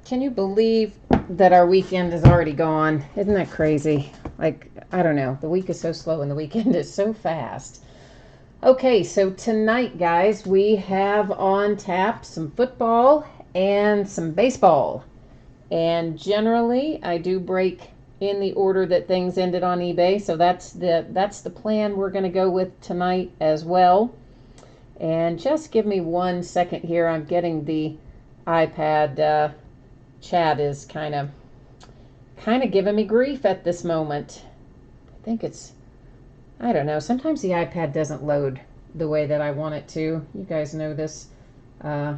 Can you believe that our weekend is already gone? Isn't that crazy? Like, I don't know. The week is so slow and the weekend is so fast. Okay, so tonight, guys, we have on tap some football and some baseball. And generally, I do break in the order that things ended on eBay. So that's the plan we're going to go with tonight as well. And just give me 1 second here. I'm getting the iPad. Chat is kind of giving me grief at this moment. I think I don't know. Sometimes the iPad doesn't load the way that I want it to. You guys know this by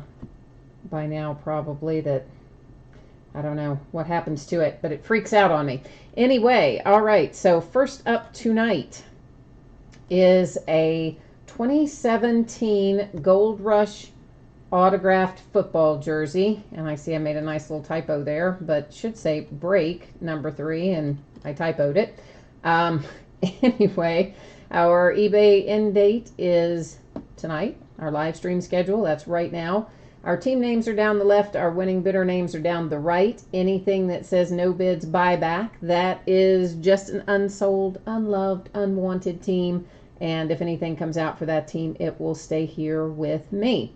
now probably, that I don't know what happens to it, but it freaks out on me. Anyway, all right. So first up tonight is a 2017 Gold Rush autographed football jersey, and I see I made a nice little typo there, but should say break number 3, and I typoed it. Anyway, our eBay end date is tonight. Our live stream schedule, that's right now. Our team names are down the left. Our winning bidder names are down the right. Anything that says no bids buyback, that is just an unsold, unloved, unwanted team, and if anything comes out for that team, it will stay here with me.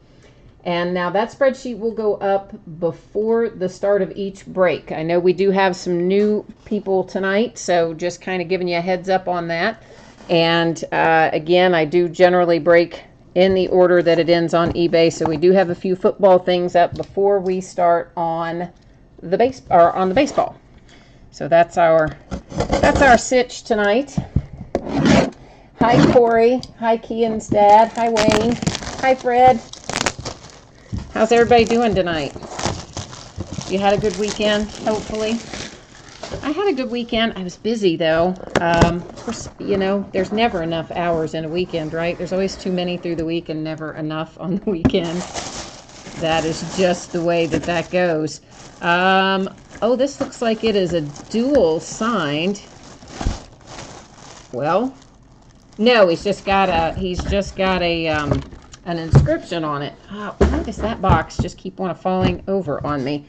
And now that spreadsheet will go up before the start of each break. I know we do have some new people tonight, so just kind of giving you a heads up on that. And again, I do generally break in the order that it ends on eBay, so we do have a few football things up before we start on the baseball. So that's our sitch tonight. Hi Corey. Hi Kian's dad. Hi Wayne. Hi Fred. How's everybody doing tonight? You had a good weekend, hopefully. I had a good weekend. I was busy, though. Of course, you know, there's never enough hours in a weekend, right? There's always too many through the week and never enough on the weekend. That is just the way that goes. Oh, this looks like it is a dual signed. Well, no, he's just got an inscription on it. Oh, why does that box just keep falling over on me?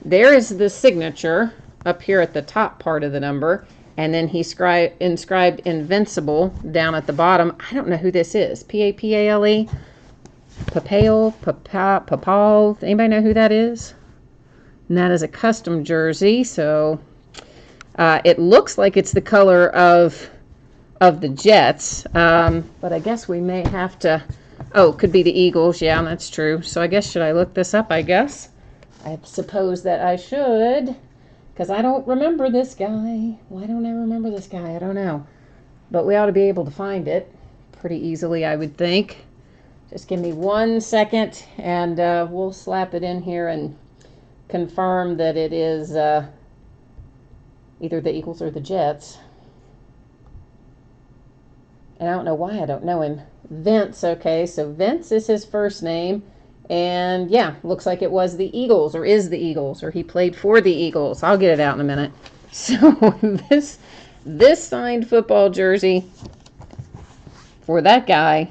There is the signature up here at the top part of the number, and then he inscribed Invincible down at the bottom. I don't know who this is. Papale? Papal? Anybody know who that is? And that is a custom jersey, so it looks like it's the color of the Jets, but I guess we may have to... Oh, could be the Eagles. Yeah, that's true. So I guess, should I look this up, I guess? I suppose that I should, because I don't remember this guy. Why don't I remember this guy? I don't know. But we ought to be able to find it pretty easily, I would think. Just give me 1 second, and we'll slap it in here and confirm that it is either the Eagles or the Jets. And I don't know why I don't know him. Vince, okay, so Vince is his first name, and yeah, looks like it was the Eagles, or is the Eagles, or he played for the Eagles. I'll get it out in a minute. So this signed football jersey for that guy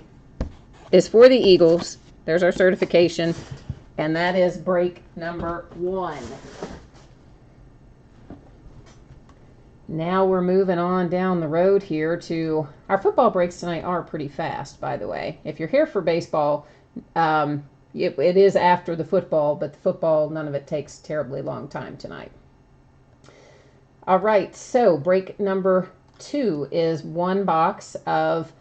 is for the Eagles. There's our certification, and that is break number 1. Now we're moving on down the road here to... Our football breaks tonight are pretty fast, by the way. If you're here for baseball, it is after the football, but the football, none of it takes terribly long time tonight. All right, so break number 2 is 1 box of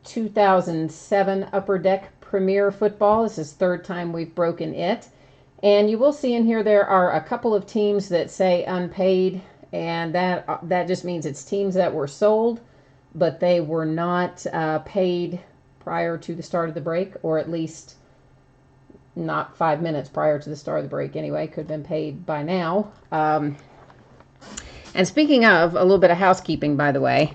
2007 Upper Deck Premier Football. This is 3rd time we've broken it. And you will see in here there are a couple of teams that say unpaid, and that just means it's teams that were sold, but they were not paid prior to the start of the break, or at least not 5 minutes prior to the start of the break anyway. Could have been paid by now. And speaking of, a little bit of housekeeping, by the way,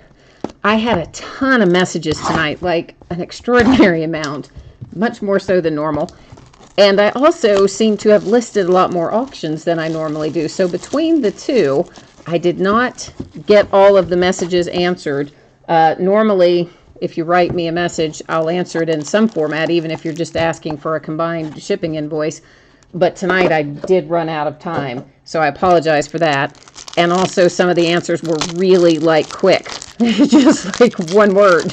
I had a ton of messages tonight, like an extraordinary amount, much more so than normal. And I also seem to have listed a lot more auctions than I normally do. So between the two, I did not get all of the messages answered. Normally, if you write me a message, I'll answer it in some format, even if you're just asking for a combined shipping invoice. But tonight I did run out of time, so I apologize for that. And also some of the answers were really like quick, just like one word,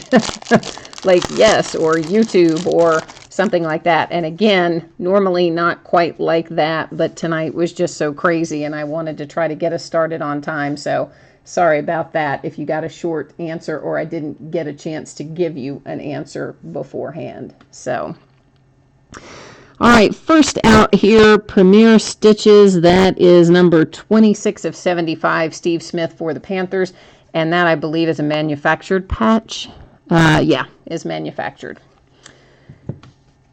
like yes or YouTube or something like that. And again, normally not quite like that, but tonight was just so crazy and I wanted to try to get us started on time. So sorry about that if you got a short answer or I didn't get a chance to give you an answer beforehand. So all right, first out here, Premier Stitches. That is number 26 of 75, Steve Smith for the Panthers. And that, I believe, is a manufactured patch. Yeah, is manufactured.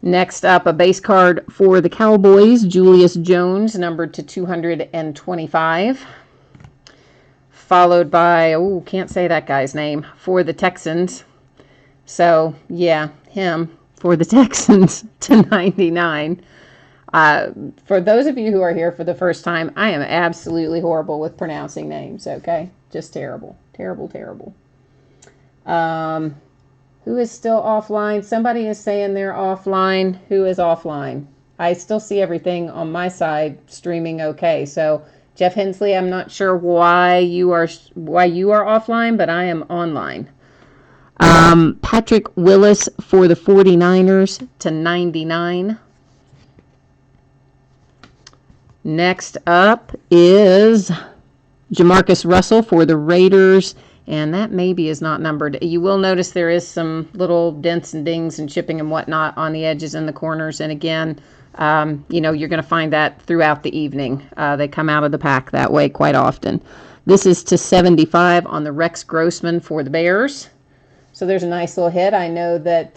Next up, a base card for the Cowboys, Julius Jones, numbered to 225. Followed by, oh, can't say that guy's name, for the Texans. So, yeah, him. For the Texans to 99. For those of you who are here for the first time, I am absolutely horrible with pronouncing names, okay? Just terrible. Terrible, terrible. Who is still offline? Somebody is saying they're offline. Who is offline? I still see everything on my side streaming okay. So, Jeff Hensley, I'm not sure why you are offline, but I am online. Patrick Willis for the 49ers to 99. Next up is Jamarcus Russell for the Raiders, and that maybe is not numbered. You will notice there is some little dents and dings and chipping and whatnot on the edges and the corners, and again, you know, you're going to find that throughout the evening. They come out of the pack that way quite often. This is to 75 on the Rex Grossman for the Bears. So there's a nice little hit. I know that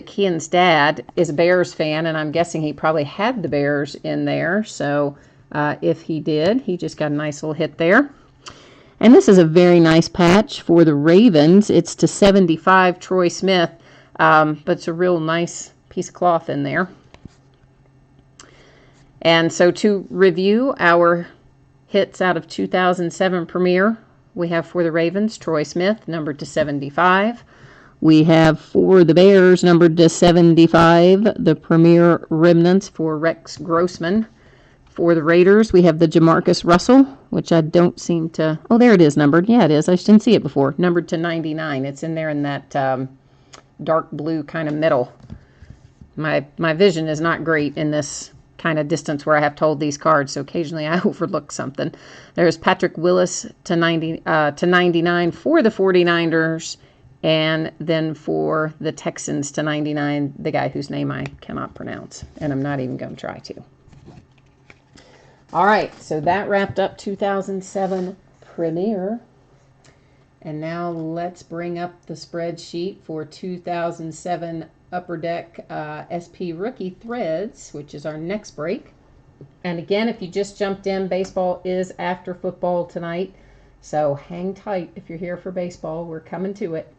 Kian's dad is a Bears fan, and I'm guessing he probably had the Bears in there. So if he did, he just got a nice little hit there. And this is a very nice patch for the Ravens. It's to 75, Troy Smith, but it's a real nice piece of cloth in there. And so to review our hits out of 2007 Premier, we have for the Ravens, Troy Smith, numbered to 75. We have for the Bears, numbered to 75, the Premier Remnants for Rex Grossman. For the Raiders, we have the Jamarcus Russell, which I don't seem to... Oh, there it is numbered. Yeah, it is. I didn't see it before. Numbered to 99. It's in there in that dark blue kind of middle. My vision is not great in this kind of distance where I have to hold these cards, so occasionally I overlook something. There's Patrick Willis to 99 for the 49ers, and then for the Texans to 99, the guy whose name I cannot pronounce, and I'm not even going to try to. All right, so that wrapped up 2007 Premier. And now let's bring up the spreadsheet for 2007 Upper Deck SP Rookie Threads, which is our next break. And again, if you just jumped in, baseball is after football tonight. So hang tight if you're here for baseball. We're coming to it.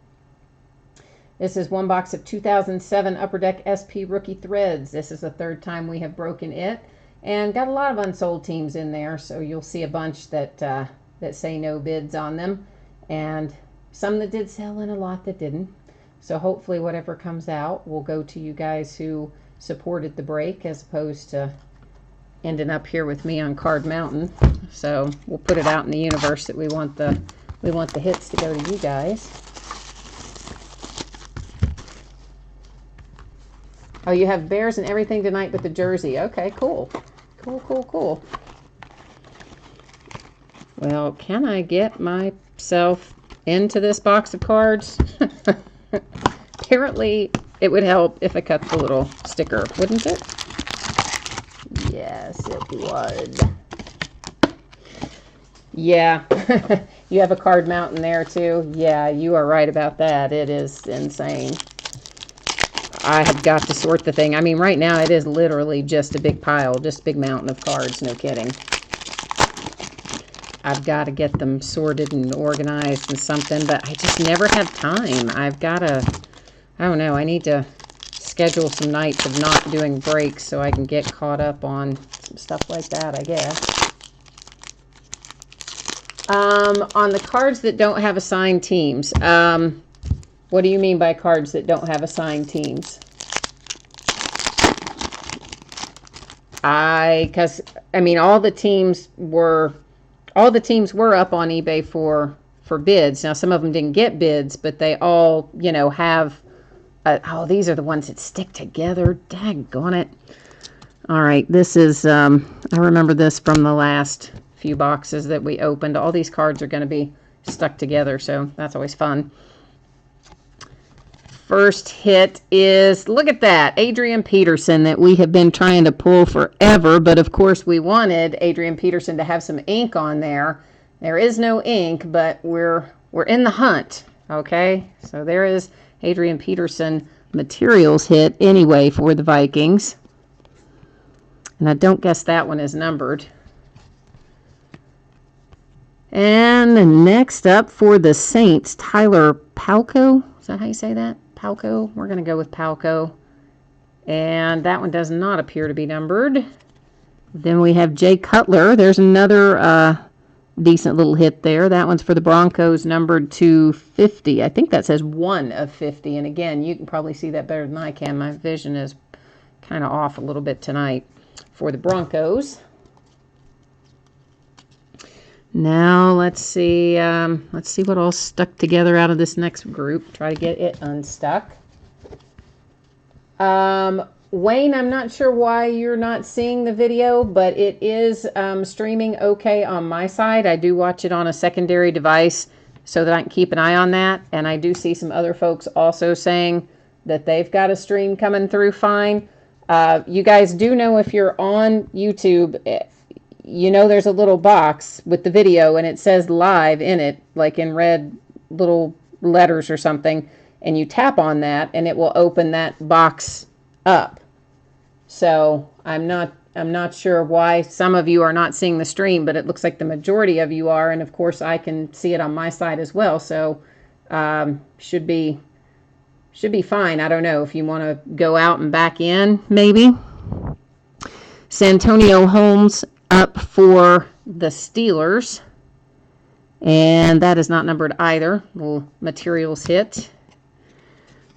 This is one box of 2007 Upper Deck SP Rookie Threads. This is the third time we have broken it. And got a lot of unsold teams in there, so you'll see a bunch that say no bids on them. And some that did sell and a lot that didn't. So hopefully whatever comes out will go to you guys who supported the break as opposed to ending up here with me on Card Mountain. So we'll put it out in the universe that we want the hits to go to you guys. Oh, you have Bears and everything tonight but the jersey. Okay, cool. Cool. Well, can I get myself into this box of cards? Apparently, it would help if I cut the little sticker, wouldn't it? Yes, it would. Yeah, you have a Card Mountain there too. Yeah, you are right about that. It is insane. I have got to sort the thing. I mean, right now it is literally just a big pile, just a big mountain of cards, no kidding. I've got to get them sorted and organized and something, but I just never have time. I've got to, I don't know, I need to schedule some nights of not doing breaks so I can get caught up on some stuff like that, I guess. On the cards that don't have assigned teams, what do you mean by cards that don't have assigned teams? Because I mean, all the teams were up on eBay for bids. Now, some of them didn't get bids, but they all, have. Oh, these are the ones that stick together. Daggone it! All right, this is. I remember this from the last few boxes that we opened. All these cards are going to be stuck together, so that's always fun. First hit is, look at that, Adrian Peterson that we have been trying to pull forever, but of course we wanted Adrian Peterson to have some ink on there. There is no ink, but we're in the hunt, okay? So there is Adrian Peterson materials hit anyway for the Vikings. And I don't guess that one is numbered. And next up for the Saints, Tyler Palko. Is that how you say that? Palko. We're going to go with Palko. And that one does not appear to be numbered. Then we have Jay Cutler. There's another decent little hit there. That one's for the Broncos, numbered 250. I think that says 1 of 50. And again, you can probably see that better than I can. My vision is kind of off a little bit tonight for the Broncos. Now let's see what all stuck together out of this next group. Try to get it unstuck. Wayne, I'm not sure why you're not seeing the video, but it is streaming okay on my side. I do watch it on a secondary device so that I can keep an eye on that. And I do see some other folks also saying that they've got a stream coming through fine. You guys do know if you're on YouTube, there's a little box with the video and it says live in it, like in red little letters or something, and you tap on that and it will open that box up. So I'm not sure why some of you are not seeing the stream, but it looks like the majority of you are, and of course I can see it on my side as well. So should be fine. I don't know if you want to go out and back in, maybe. Santonio Holmes up for the Steelers, and that is not numbered either. Little materials hit.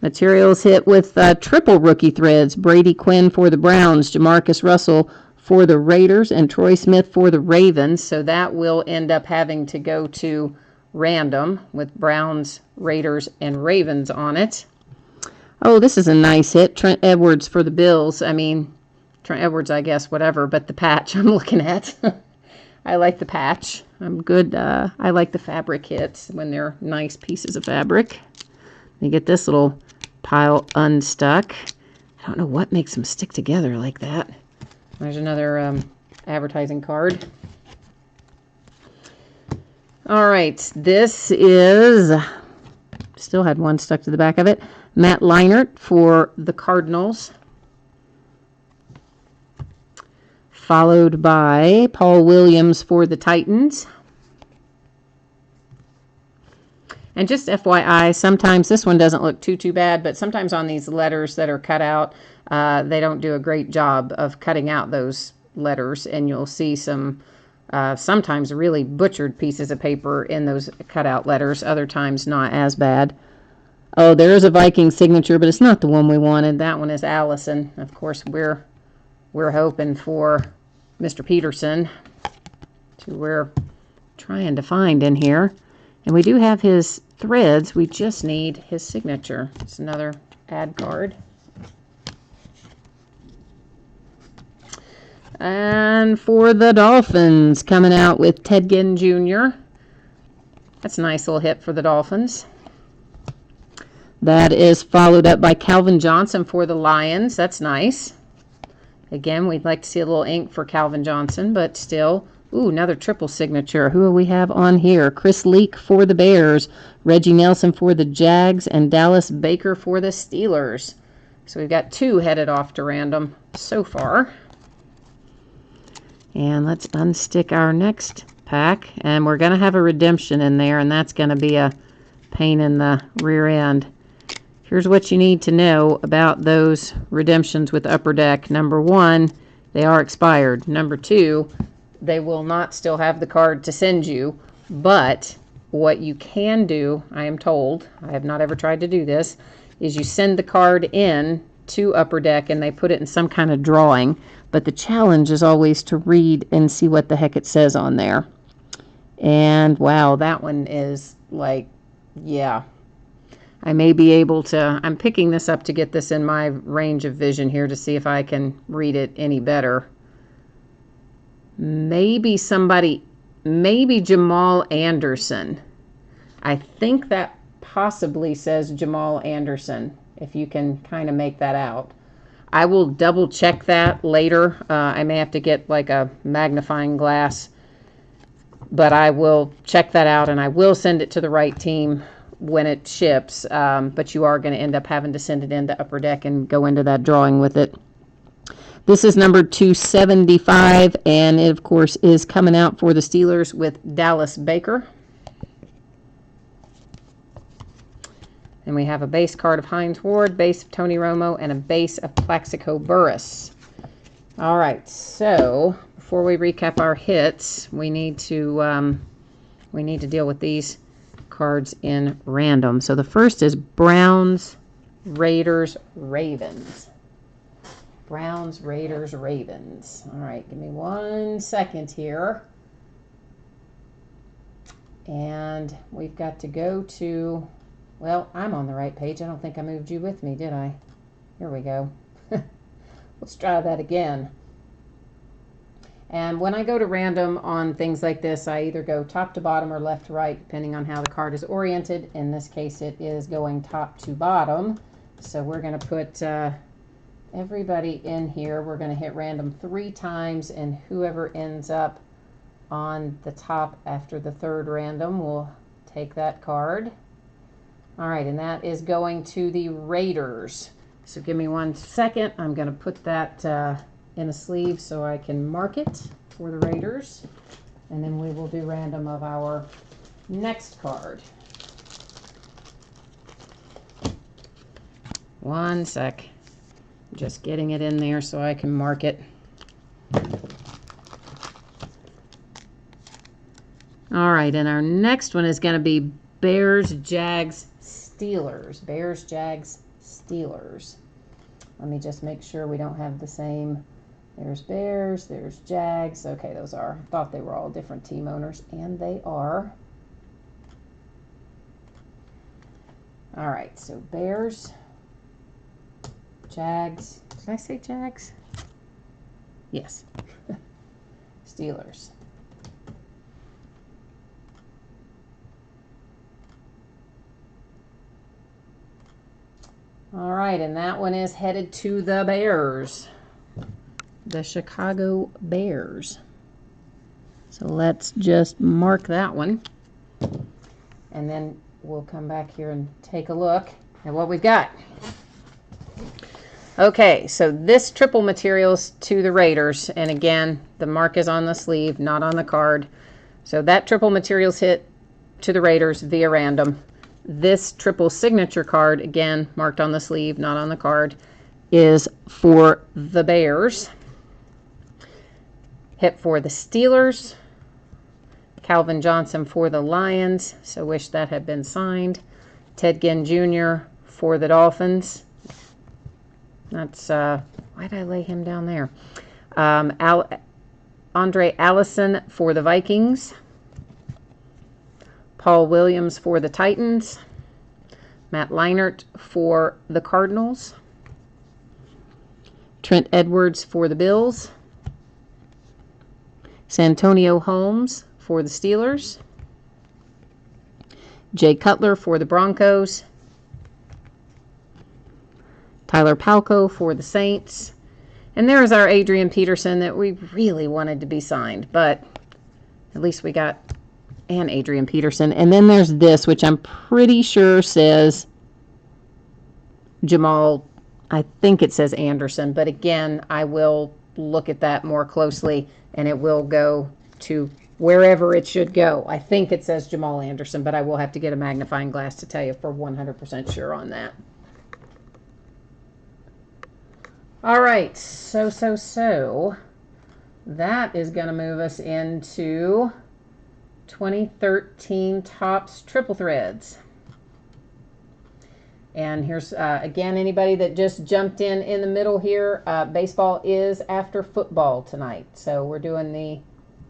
Materials hit with triple rookie threads. Brady Quinn for the Browns, Jamarcus Russell for the Raiders, and Troy Smith for the Ravens. So that will end up having to go to random with Browns, Raiders, and Ravens on it. Oh, this is a nice hit. Trent Edwards for the Bills. I mean, Trent Edwards, I guess, whatever, but the patch I'm looking at. I like the patch. I'm good. I like the fabric hits when they're nice pieces of fabric. You get this little pile unstuck. I don't know what makes them stick together like that. There's another advertising card. All right, this is, still had one stuck to the back of it, Matt Leinart for the Cardinals. Followed by Paul Williams for the Titans. And just FYI, sometimes this one doesn't look too bad, but sometimes on these letters that are cut out, they don't do a great job of cutting out those letters, and you'll see some sometimes really butchered pieces of paper in those cutout letters, other times not as bad. Oh, there is a Viking signature, but it's not the one we wanted. That one is Allison. Of course, we're hoping for Mr. Peterson, who we're trying to find in here. And we do have his threads. We just need his signature. It's another ad card. And for the Dolphins, coming out with Ted Ginn Jr. That's a nice little hit for the Dolphins. That is followed up by Calvin Johnson for the Lions. That's nice. Again, we'd like to see a little ink for Calvin Johnson, but still. Ooh, another triple signature. Who do we have on here? Chris Leak for the Bears, Reggie Nelson for the Jags, and Dallas Baker for the Steelers. So we've got two headed off to random so far. And let's unstick our next pack. And we're going to have a redemption in there, and that's going to be a pain in the rear end. Here's what you need to know about those redemptions with Upper Deck. Number one, they are expired. Number two, they will not still have the card to send you. But what you can do, I am told, I have not ever tried to do this, is you send the card in to Upper Deck, and they put it in some kind of drawing. But the challenge is always to read and see what the heck it says on there. And wow, that one is like, yeah. I may be able to, I'm picking this up to get this in my range of vision here to see if I can read it any better. Maybe Jamal Anderson. I think that possibly says Jamal Anderson, if you can kind of make that out. I will double check that later. I may have to get like a magnifying glass, but I will check that out and I will send it to the right team when it ships. But you are going to end up having to send it into Upper Deck and go into that drawing with it. This is number 275, and it, of course, is coming out for the Steelers with Dallas Baker. And we have a base card of Hines Ward, base of Tony Romo, and a base of Plaxico Burress. All right, so before we recap our hits, we need to deal with these cards in random. So the first is Browns, Raiders, Ravens. Browns, Raiders, Ravens. All right, give me 1 second here. And we've got to go to, well, I'm on the right page. I don't think I moved you with me, did I? Here we go. Let's try that again. And when I go to random on things like this, I either go top to bottom or left to right, depending on how the card is oriented. In this case, it is going top to bottom. So we're going to put everybody in here. We're going to hit random 3 times, and whoever ends up on the top after the third random will take that card. All right, and that is going to the Raiders. So give me 1 second. I'm going to put that in a sleeve so I can mark it for the Raiders. And then we will do random of our next card. 1 sec. Just getting it in there so I can mark it. All right, and our next one is going to be Bears, Jags, Steelers. Bears, Jags, Steelers. Let me just make sure we don't have the same. There's Bears, there's Jags. Okay, those are, I thought they were all different team owners, and they are. All right, so Bears, Jags. Did I say Jags? Yes. Steelers. All right, and that one is headed to the Bears. The Chicago Bears. So let's just mark that one. And then we'll come back here and take a look at what we've got. Okay, so this triple materials to the Raiders. And again, the mark is on the sleeve, not on the card. So that triple materials hit to the Raiders via random. This triple signature card, again, marked on the sleeve, not on the card, is for the Bears. Hit for the Steelers. Calvin Johnson for the Lions. So wish that had been signed. Ted Ginn Jr. for the Dolphins. That's, why did I lay him down there? Andre Allison for the Vikings. Paul Williams for the Titans. Matt Leinart for the Cardinals. Trent Edwards for the Bills. Santonio Holmes for the Steelers. Jay Cutler for the Broncos. Tyler Palko for the Saints. And there's our Adrian Peterson that we really wanted to be signed, but at least we got an Adrian Peterson. And then there's this, which I'm pretty sure says Jamal, I think it says Anderson, but again, I will look at that more closely and it will go to wherever it should go. I think it says Jamal Anderson, but I will have to get a magnifying glass to tell you for 100% sure on that. All right, so that is going to move us into 2013 Topps Triple Threads. And here's, again, anybody that just jumped in the middle here, baseball is after football tonight. So we're doing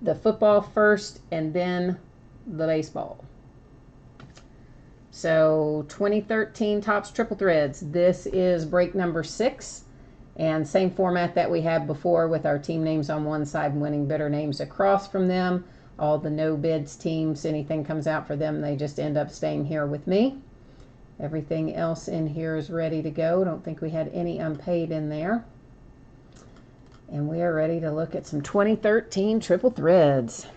the football first and then the baseball. So 2013 Topps Triple Threads. This is break number 6. And same format that we had before with our team names on one side and winning bidder names across from them. All the no bids teams, anything comes out for them, they just end up staying here with me. Everything else in here is ready to go. Don't think we had any unpaid in there. And we are ready to look at some 2013 Triple Threads.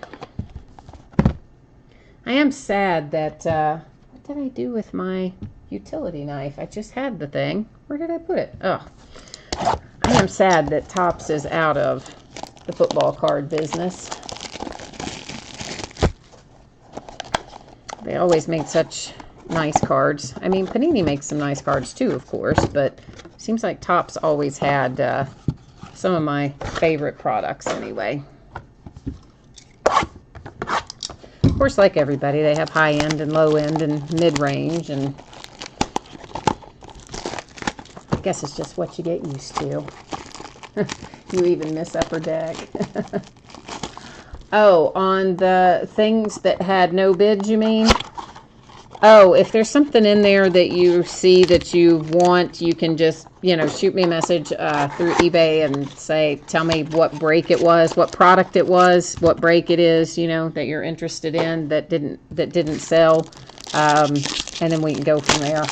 I am sad that, what did I do with my utility knife? I just had the thing. Where did I put it? Oh, I am sad that Topps is out of the football card business. They always make such nice cards. I mean, Panini makes some nice cards too, of course, but it seems like Topps always had some of my favorite products anyway. Of course, like everybody, they have high end and low end and mid range, and I guess it's just what you get used to. You even miss Upper Deck. Oh, on the things that had no bids, you mean? Oh, if there's something in there that you see that you want, you can just, shoot me a message through eBay and say, tell me what break it was, what product it was, what break it is, that you're interested in that didn't sell, and then we can go from there.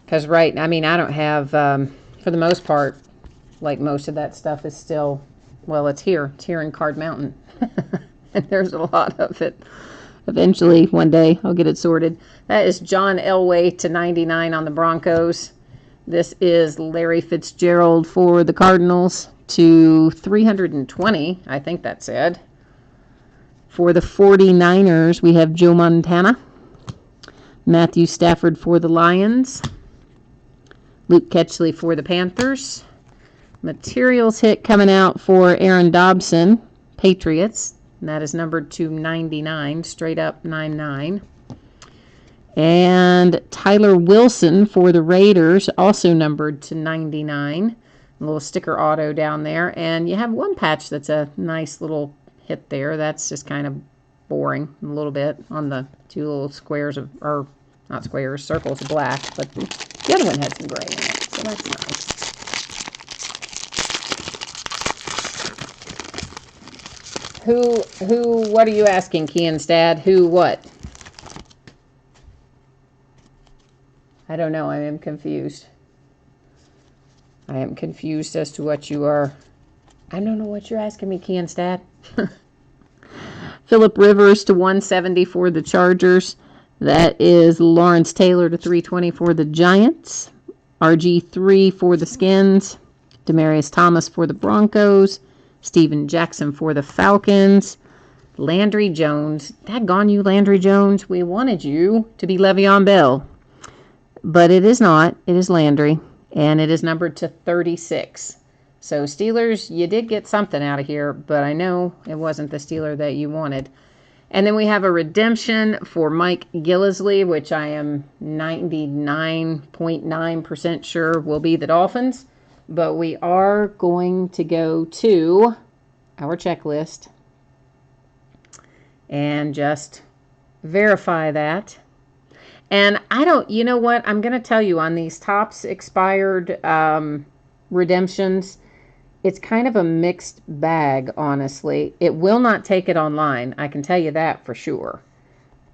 Because I don't have, for the most part, like most of that stuff is still, well, it's here in Card Mountain. And there's a lot of it. Eventually, one day, I'll get it sorted. That is John Elway /99 on the Broncos. This is Larry Fitzgerald for the Cardinals /320, I think that said. For the 49ers, we have Joe Montana. Matthew Stafford for the Lions. Luke Ketchley for the Panthers. Materials hit coming out for Aaron Dobson, Patriots. And that is numbered /99, straight up 99. And Tyler Wilson for the Raiders, also numbered /99. A little sticker auto down there. And you have one patch that's a nice little hit there. That's just kind of boring a little bit on the two little squares or not squares, circles of black. But the other one had some gray in it, so that's nice. What are you asking, Kianstad? Who, what? I don't know. I am confused. I am confused as to what you are. I don't know what you're asking me, Kianstad. Phillip Rivers /170 for the Chargers. That is Lawrence Taylor /320 for the Giants. RG3 for the Skins. Demaryius Thomas for the Broncos. Steven Jackson for the Falcons. Landry Jones. Daggone you, Landry Jones. We wanted you to be Le'Veon Bell. But it is not. It is Landry. And it is numbered /36. So, Steelers, you did get something out of here, but I know it wasn't the Steeler that you wanted. And then we have a redemption for Mike Gillislee, which I am 99.9% sure will be the Dolphins. But we are going to go to our checklist and just verify that. And you know what? I'm going to tell you on these Topps expired redemptions, it's kind of a mixed bag, honestly. It will not take it online. I can tell you that for sure.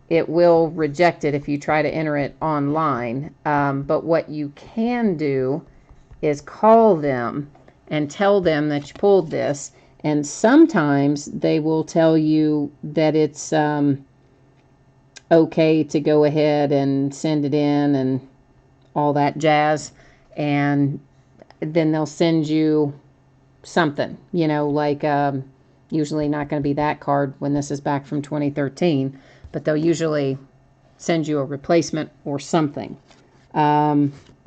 It will reject it if you try to enter it online. But what you can do is call them and tell them that you pulled this, and sometimes they will tell you that it's okay to go ahead and send it in and all that jazz, and then they'll send you something, like usually not going to be that card when this is back from 2013, but they'll usually send you a replacement or something.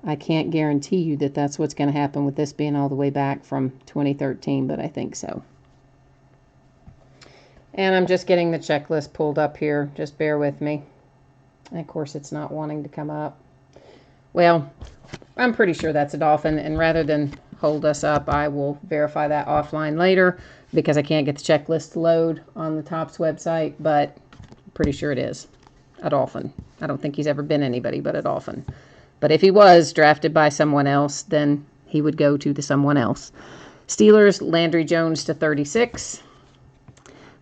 I can't guarantee you that that's what's going to happen with this being all the way back from 2013, but I think so. And I'm just getting the checklist pulled up here. Just bear with me. And of course, it's not wanting to come up. Well, I'm pretty sure that's a dolphin, and rather than hold us up, I will verify that offline later because I can't get the checklist to load on the Topps website, but I'm pretty sure it is a dolphin. I don't think he's ever been anybody but a dolphin. But if he was drafted by someone else, then he would go to the someone else. Steelers, Landry Jones to 36.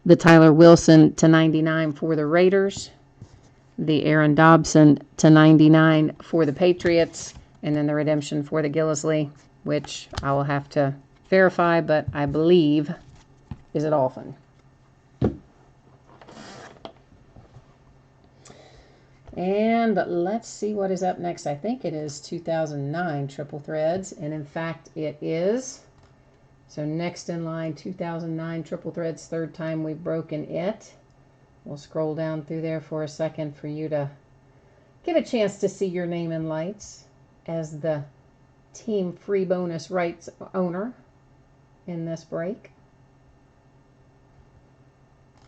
The Tyler Wilson to 99 for the Raiders. The Aaron Dobson to 99 for the Patriots. And then the redemption for the Gillislee, which I will have to verify, but I believe is a dolphin. And let's see what is up next. I think it is 2009 Triple Threads, and in fact it is. So next in line, 2009 Triple Threads, third time we've broken it. We'll scroll down through there for a second for you to get a chance to see your name in lights as the team free bonus rights owner in this break.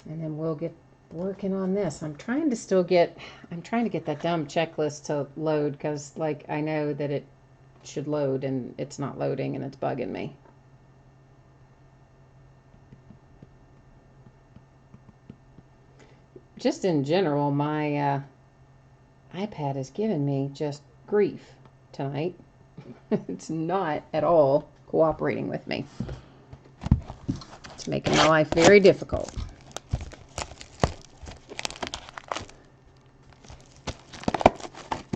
And then we'll get working on this. I'm trying to get that dumb checklist to load because like I know that it should load and it's not loading and it's bugging me. Just in general, my iPad is giving me just grief tonight. It's not at all cooperating with me. It's making my life very difficult.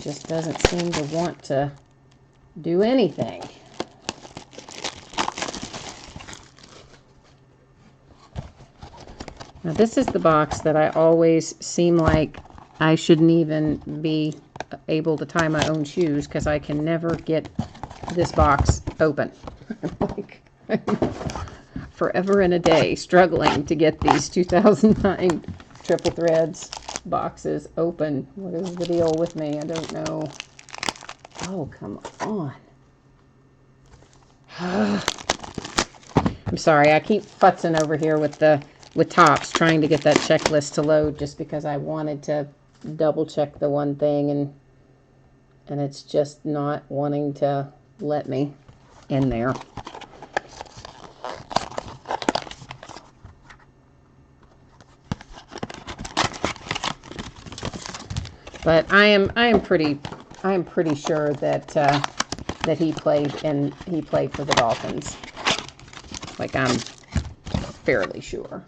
Just doesn't seem to want to do anything. Now this is the box that I always seem like I shouldn't even be able to tie my own shoes because I can never get this box open. Like, forever and a day struggling to get these 2009 Triple Threads boxes open. What is the deal with me? I don't know. Oh, come on. I'm sorry. I keep futzing over here with Topps trying to get that checklist to load just because I wanted to double check the one thing and it's just not wanting to let me in there. But I am pretty sure that that he played for the Dolphins. Like I'm fairly sure.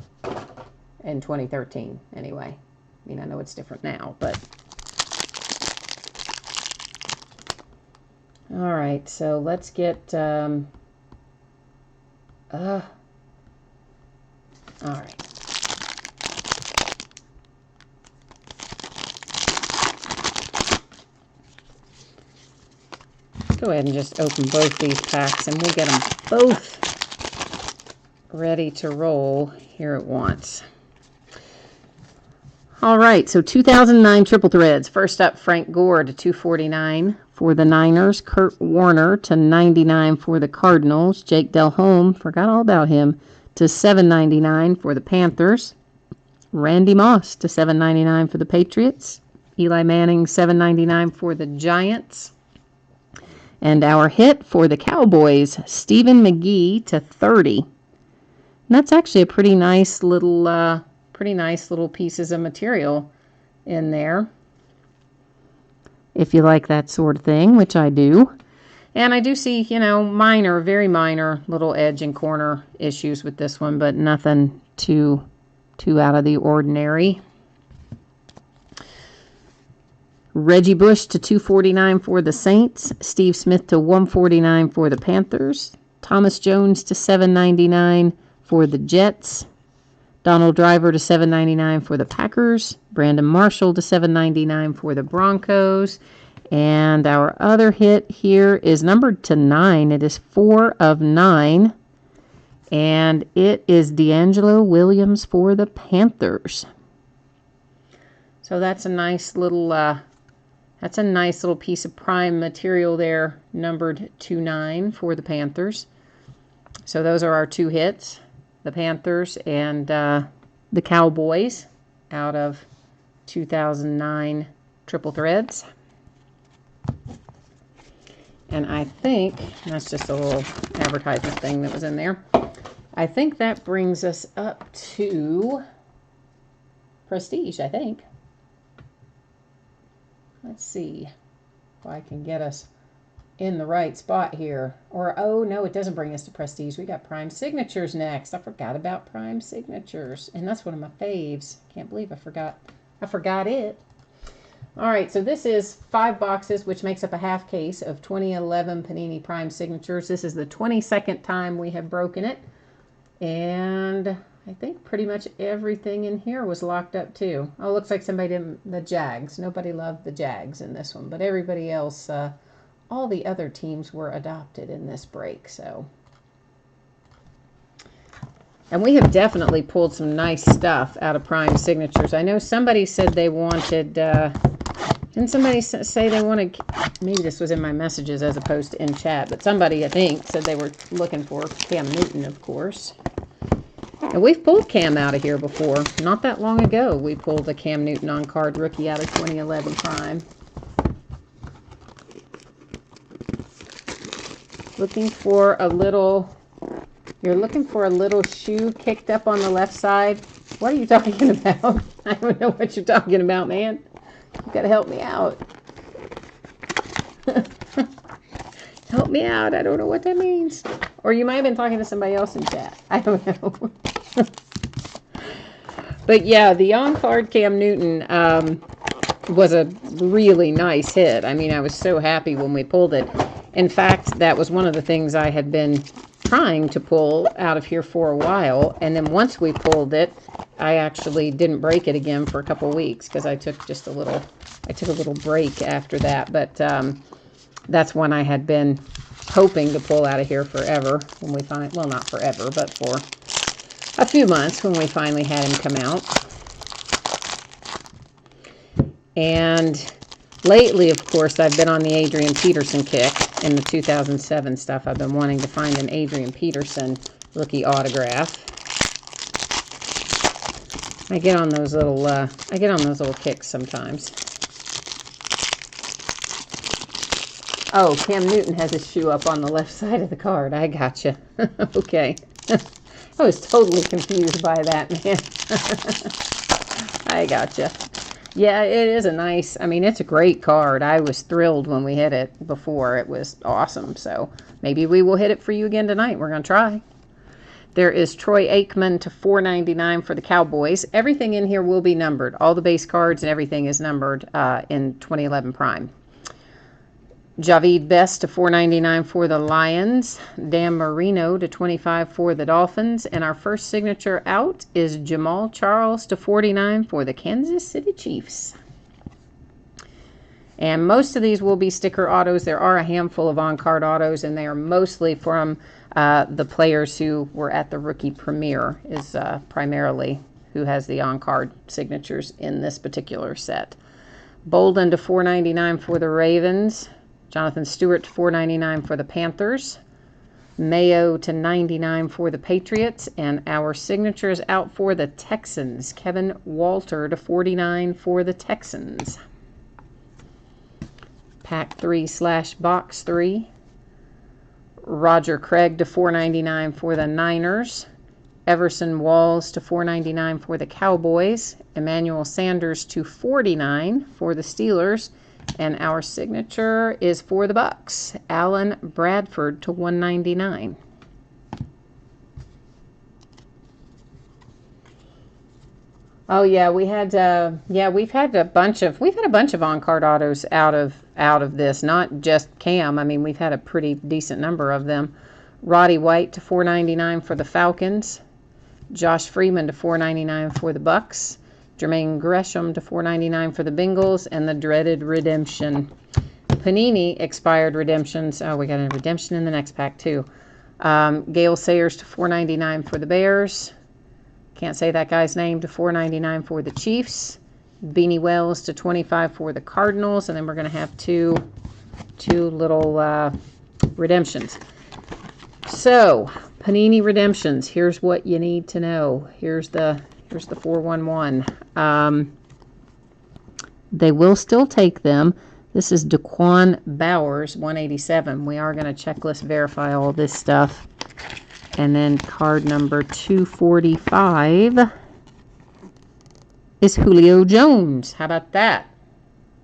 In 2013, anyway. I mean, I know it's different now, but all right. So let's get all right. Go ahead and just open both these packs and we'll get them both ready to roll here at once. All right, so 2009 Triple Threads. First up, Frank Gore to 249 for the Niners. Kurt Warner to 99 for the Cardinals. Jake Delhomme, forgot all about him, to 799 for the Panthers. Randy Moss to 799 for the Patriots. Eli Manning, 799 for the Giants. And our hit for the Cowboys, Stephen McGee to 30. And that's actually a pretty nice little pieces of material in there. If you like that sort of thing, which I do. And I do see, minor, very minor little edge and corner issues with this one, but nothing too out of the ordinary. Reggie Bush to 249 for the Saints. Steve Smith to 149 for the Panthers. Thomas Jones to 799 for the Jets. Donald Driver to $7.99 for the Packers. Brandon Marshall to $7.99 for the Broncos. And our other hit here is numbered to 9. It is 4 of 9. And it is D'Angelo Williams for the Panthers. So that's a nice little piece of prime material there, numbered to 9 for the Panthers. So those are our two hits. The Panthers and the Cowboys out of 2009 triple threads. And I think, that's just a little advertisement thing that was in there. I think that brings us up to Prestige, I think. Let's see if I can get us in the right spot here. Or, oh no, it doesn't bring us to Prestige. We got Prime Signatures next. I forgot about Prime Signatures. And that's one of my faves. Can't believe I forgot it. All right, so this is 5 boxes, which makes up a half case of 2011 Panini Prime Signatures. This is the 22nd time we have broken it. And I think pretty much everything in here was locked up too. Oh, looks like somebody didn't, the Jags. Nobody loved the Jags in this one, but everybody else, all the other teams were adopted in this break, so. And we have definitely pulled some nice stuff out of Prime Signatures. I know somebody said they wanted, didn't somebody say they wanted, maybe this was in my messages as opposed to in chat, but somebody, I think, said they were looking for Cam Newton, of course. And we've pulled Cam out of here before. Not that long ago, we pulled the Cam Newton on-card rookie out of 2011 Prime. Looking for a little, you're looking for a little shoe kicked up on the left side. What are you talking about? I don't know what you're talking about, man. You've got to help me out. Help me out. I don't know what that means. Or you might have been talking to somebody else in chat. I don't know. But yeah, the on-card Cam Newton was a really nice hit. I mean, I was so happy when we pulled it. In fact, that was one of the things I had been trying to pull out of here for a while. And then once we pulled it, I actually didn't break it again for a couple weeks because I took just a little, break after that. But that's one I had been hoping to pull out of here forever when we find, well, not forever, but for a few months when we finally had him come out. And lately, of course, I've been on the Adrian Peterson kick in the 2007 stuff. I've been wanting to find an Adrian Peterson rookie autograph. I get on those little kicks sometimes. Oh, Cam Newton has his shoe up on the left side of the card. I gotcha. Okay. I was totally confused by that, man. I gotcha. Yeah, it is a nice, I mean, it's a great card. I was thrilled when we hit it before. It was awesome. So maybe we will hit it for you again tonight. We're going to try. There is Troy Aikman to $4.99 for the Cowboys. Everything in here will be numbered. All the base cards and everything is numbered in 2011 Prime. Javid Best to $4.99 for the Lions. Dan Marino to $25 for the Dolphins. And our first signature out is Jamal Charles to $49 for the Kansas City Chiefs. And most of these will be sticker autos. There are a handful of on-card autos, and they are mostly from the players who were at the rookie premiere, is primarily who has the on-card signatures in this particular set. Bolden to $4.99 for the Ravens. Jonathan Stewart to $4.99 for the Panthers. Mayo to $99 for the Patriots. And our signatures out for the Texans. Kevin Walter to $49 for the Texans. Pack 3/box 3. Roger Craig to $4.99 for the Niners. Everson Walls to $4.99 for the Cowboys. Emmanuel Sanders to $49 for the Steelers. And our signature is for the Bucks. Alan Bradford to $1.99. Oh yeah, we've had a bunch of on-card autos out of this, not just Cam. I mean, we've had a pretty decent number of them. Roddy White to $4.99 for the Falcons. Josh Freeman to $4.99 for the Bucks. Jermaine Gresham to $4.99 for the Bengals, and the dreaded redemption. Panini expired redemptions. Oh, we got a redemption in the next pack too. Gale Sayers to $4.99 for the Bears. Can't say that guy's name, to $4.99 for the Chiefs. Beanie Wells to $25 for the Cardinals, and then we're going to have two little redemptions. So, Panini redemptions. Here's what you need to know. Here's the 411. they will still take them. This is Daquan Bowers, 187. We are going to checklist verify all this stuff. And then card number 245 is Julio Jones. How about that?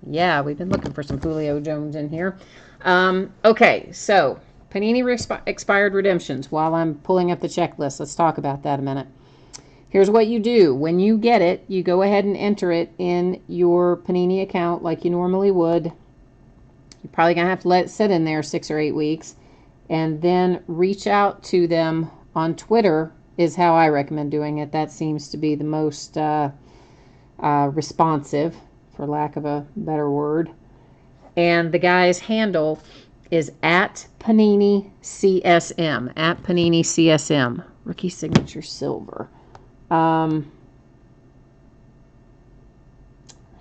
Yeah, we've been looking for some Julio Jones in here. Okay, so Panini expired redemptions. While I'm pulling up the checklist, let's talk about that a minute. Here's what you do. When you get it, you go ahead and enter it in your Panini account like you normally would. You're probably going to have to let it sit in there 6 or 8 weeks. And then reach out to them on Twitter is how I recommend doing it. That seems to be the most responsive, for lack of a better word. And the guy's handle is at Panini CSM. At Panini CSM. Rookie signature silver. Hang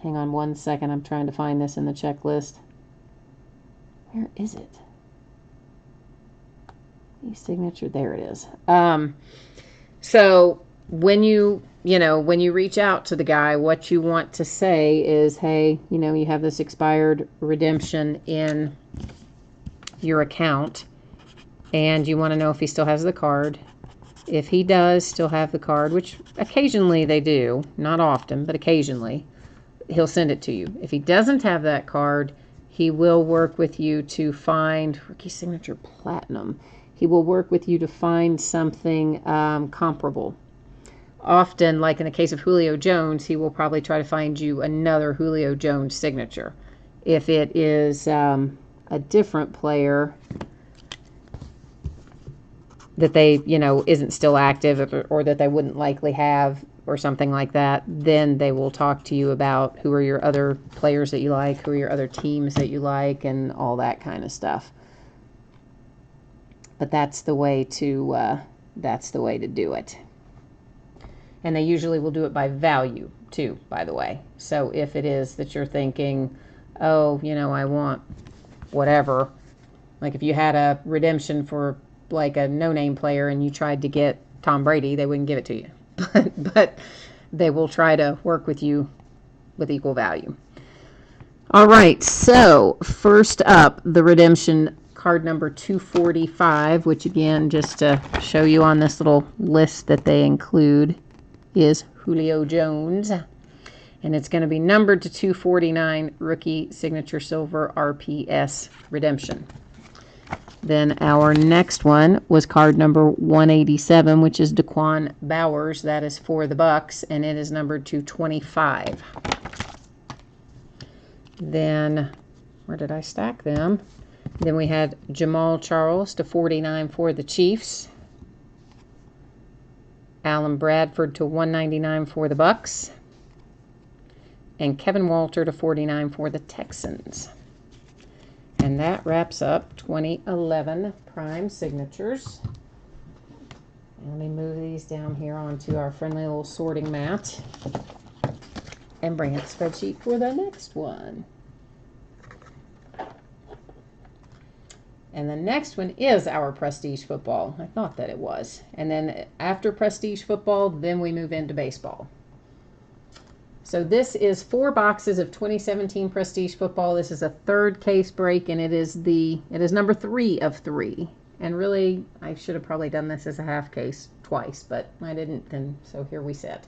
on one second. I'm trying to find this in the checklist. Where is it? Signature, there it is. So when you reach out to the guy, what you want to say is, hey, you have this expired redemption in your account and you want to know if he still has the card. If he does still have the card, which occasionally they do, not often, but occasionally, he'll send it to you. If he doesn't have that card, he will work with you to find rookie signature platinum. He will work with you to find something comparable. Often, like in the case of Julio Jones, he will probably try to find you another Julio Jones signature. If it is a different player that they, isn't still active or that they wouldn't likely have or something like that, then they will talk to you about who are your other players that you like, who are your other teams that you like, and all that kind of stuff. But that's the way to do it. And they usually will do it by value too, by the way. So if it is that you're thinking, oh, I want whatever, like if you had a redemption for like a no-name player and you tried to get Tom Brady, they wouldn't give it to you. But they will try to work with you with equal value. All right, so first up, the redemption card number 245, which again, just to show you on this little list that they include, is Julio Jones. And it's going to be numbered to 249, rookie signature silver RPS redemption. Then our next one was card number 187, which is Daquan Bowers. That is for the Bucks, and it is numbered to 25. Then, where did I stack them? Then we had Jamal Charles to 49 for the Chiefs. Alan Bradford to 199 for the Bucks. And Kevin Walter to 49 for the Texans. And that wraps up 2011 Prime Signatures. Let me move these down here onto our friendly little sorting mat and bring up the spreadsheet for the next one. And the next one is our Prestige Football. I thought that it was. And then after Prestige Football, then we move into baseball. So this is 4 boxes of 2017 Prestige Football. This is a third case break, and it is number 3 of 3. And really, I should have probably done this as a half case twice, but I didn't, and so here we sit.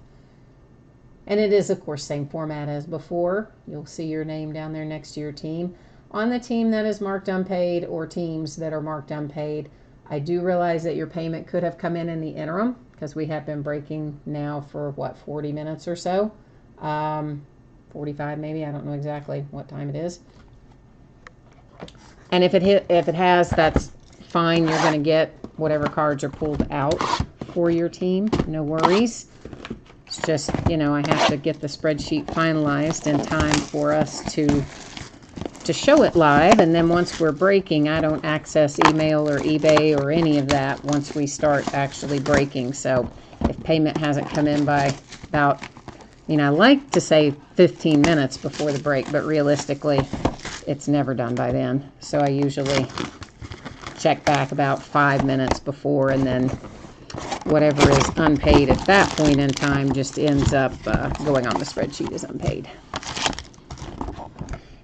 And it is, of course, same format as before. You'll see your name down there next to your team. On the team that is marked unpaid or teams that are marked unpaid, I do realize that your payment could have come in the interim because we have been breaking now for, 40 minutes or so. 45 maybe, I don't know exactly what time it is. And if it has, that's fine. You're going to get whatever cards are pulled out for your team. No worries. It's just, I have to get the spreadsheet finalized in time for us to show it live, and then once we're breaking, I don't access email or eBay or any of that once we start actually breaking. So if payment hasn't come in by about, I like to say 15 minutes before the break, but realistically, it's never done by then. So I usually check back about 5 minutes before, and then whatever is unpaid at that point in time just ends up going on the spreadsheet as unpaid.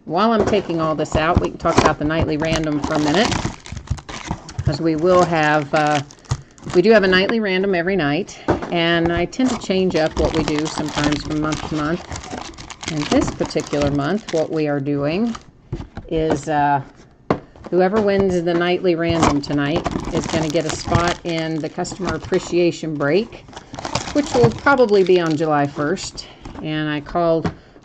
while I'm taking all this out, we can talk about the nightly random for a minute, because we will have, we do have a nightly random every night, and I tend to change up what we do sometimes from month to month. And this particular month, what we are doing is whoever wins the nightly random tonight is going to get a spot in the customer appreciation break, which will probably be on July 1st. And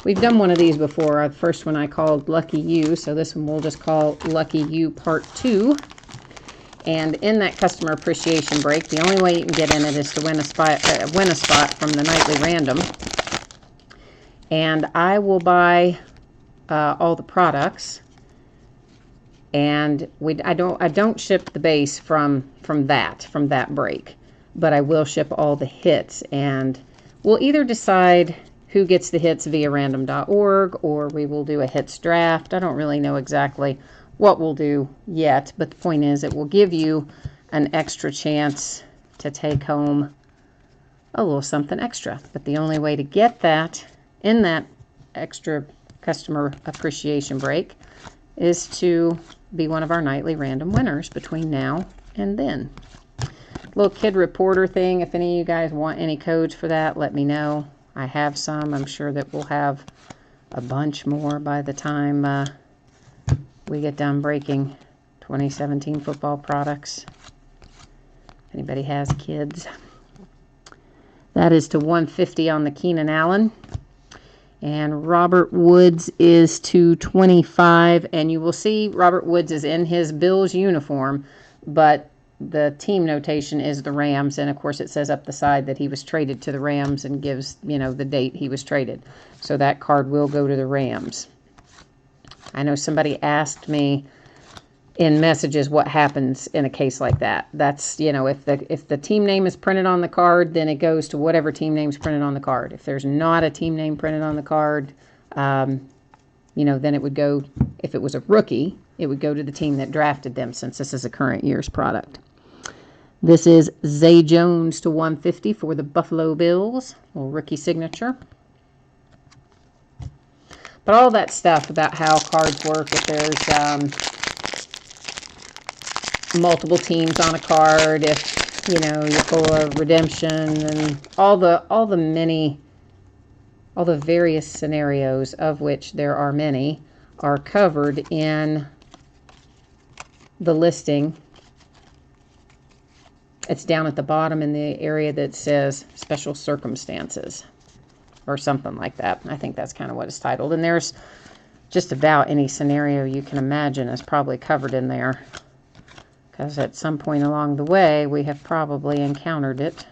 we've done one of these before. The first one I called Lucky You, so this one we'll just call Lucky You Part 2. And in that customer appreciation break, the only way you can get in it is to win a spot from the nightly random. And I will buy all the products, and I don't ship the base from that break, but I will ship all the hits, and we'll either decide who gets the hits via random.org, or we will do a hits draft. I don't really know exactly what we'll do yet, but the point is it will give you an extra chance to take home a little something extra. But the only way to get that in that extra customer appreciation break is to be one of our nightly random winners between now and then. Little kid reporter thing, if any of you guys want any codes for that, let me know. I have some. I'm sure that we'll have a bunch more by the time we get done breaking 2017 football products. If anybody has kids. That is to 150 on the Keenan Allen. And Robert Woods is to 25. And you will see Robert Woods is in his Bills uniform, but the team notation is the Rams. And of course it says up the side that he was traded to the Rams and gives, the date he was traded. So that card will go to the Rams. I know somebody asked me in messages what happens in a case like that. That's, if the team name is printed on the card, then it goes to whatever team name is printed on the card. If there's not a team name printed on the card, then it would go, if it was a rookie, it would go to the team that drafted them, since this is a current year's product. This is Zay Jones to 150 for the Buffalo Bills, little rookie signature. But all that stuff about how cards work, if there's multiple teams on a card, if you're full of redemption, and all the various scenarios, of which there are many, are covered in the listing. It's down at the bottom in the area that says special circumstances or something like that. I think that's kind of what it's titled. And there's just about any scenario you can imagine is probably covered in there, because at some point along the way we have probably encountered it.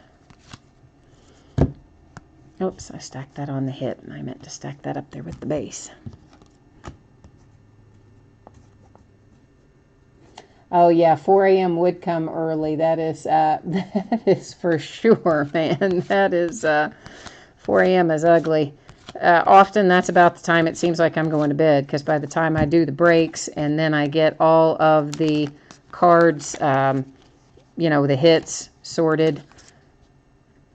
Oops, I stacked that on the hit, and I meant to stack that up there with the base. Oh yeah, 4 a.m. would come early. That is for sure, man. That is 4 a.m. is ugly. Often that's about the time it seems like I'm going to bed, because by the time I do the breaks and then I get all of the cards, the hits sorted.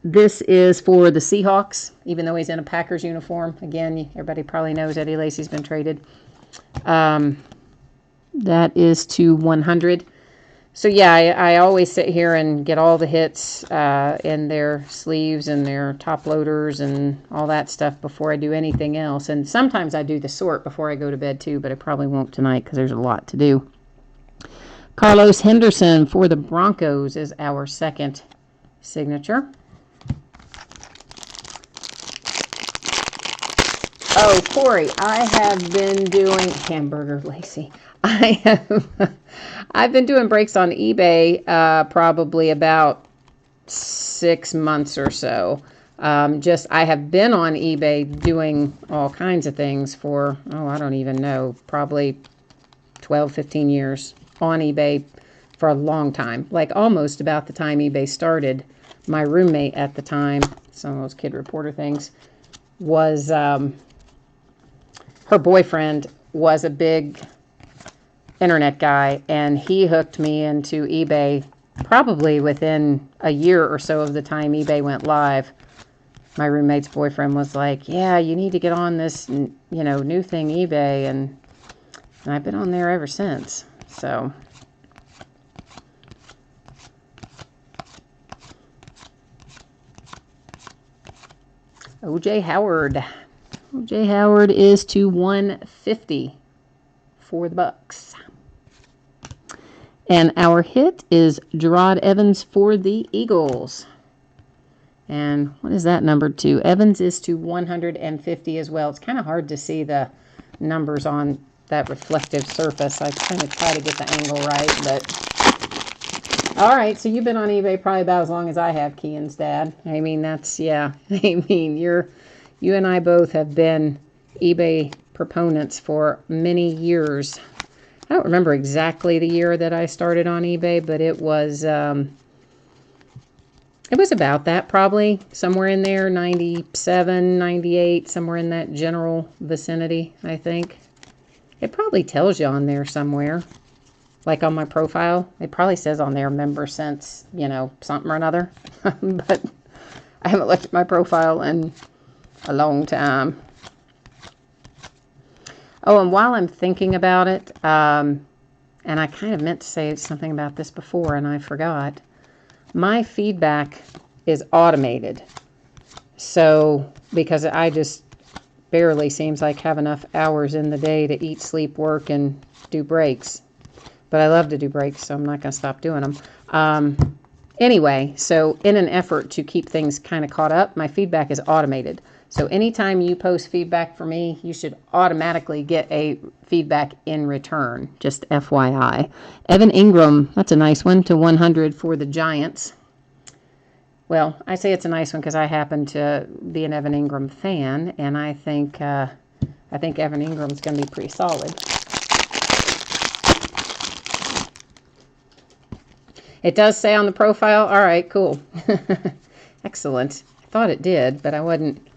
This is for the Seahawks, even though he's in a Packers uniform. Again, everybody probably knows Eddie Lacy's been traded. That is to 100. So yeah, I always sit here and get all the hits in their sleeves and their top loaders and all that stuff before I do anything else. And sometimes I do the sort before I go to bed too, but I probably won't tonight because there's a lot to do. Carlos Henderson for the Broncos is our second signature. Oh, Corey, I have been doing Hamburger Lacy. I've been doing breaks on eBay probably about 6 months or so. I have been on eBay doing all kinds of things for, I don't even know, probably 12, 15 years on eBay for a long time. Like almost about the time eBay started. My roommate at the time, some of those kid reporter things, was, her boyfriend was a big internet guy, and he hooked me into eBay probably within a year or so of the time eBay went live. My roommate's boyfriend was like, yeah, you need to get on this, new thing, eBay. And And I've been on there ever since. So OJ Howard. OJ Howard is to 150 for the Bucks. And our hit is Gerard Evans for the Eagles. And what is that numbered to? Evans is to 150 as well. It's kind of hard to see the numbers on that reflective surface. I kind of try to get the angle right, but all right. So you've been on eBay probably about as long as I have, Kian's dad. I mean, that's, yeah. I mean, you and I both have been eBay proponents for many years. I don't remember exactly the year that I started on eBay, but it was about that, probably somewhere in there, 97, 98, somewhere in that general vicinity, I think. It probably tells you on there somewhere, like on my profile. It probably says on there, member since, you know, something or another. But I haven't looked at my profile in a long time. Oh, and while I'm thinking about it, and I kind of meant to say something about this before, and I forgot. My feedback is automated. So, because I just barely seems like have enough hours in the day to eat, sleep, work, and do breaks. But I love to do breaks, so I'm not going to stop doing them. Anyway, so in an effort to keep things kind of caught up, my feedback is automated. So anytime you post feedback for me, you should automatically get a feedback in return. Just FYI. Evan Ingram, that's a nice one, to 100 for the Giants. Well, I say it's a nice one because I happen to be an Evan Ingram fan, and I think Evan Ingram's going to be pretty solid. It does say on the profile. All right, cool. Excellent. I thought it did, but I wasn't.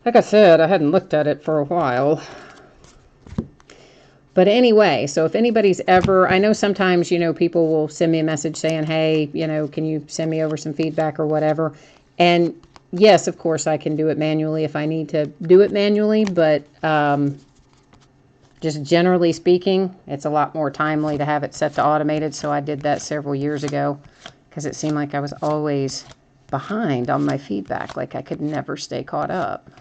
Like I said, I hadn't looked at it for a while. But anyway, so if anybody's ever, I know sometimes, you know, people will send me a message saying, hey, you know, can you send me over some feedback or whatever? And yes, of course, I can do it manually if I need to do it manually, but just generally speaking, it's a lot more timely to have it set to automated. So I did that several years ago because it seemed like I was always behind on my feedback, like I could never stay caught up.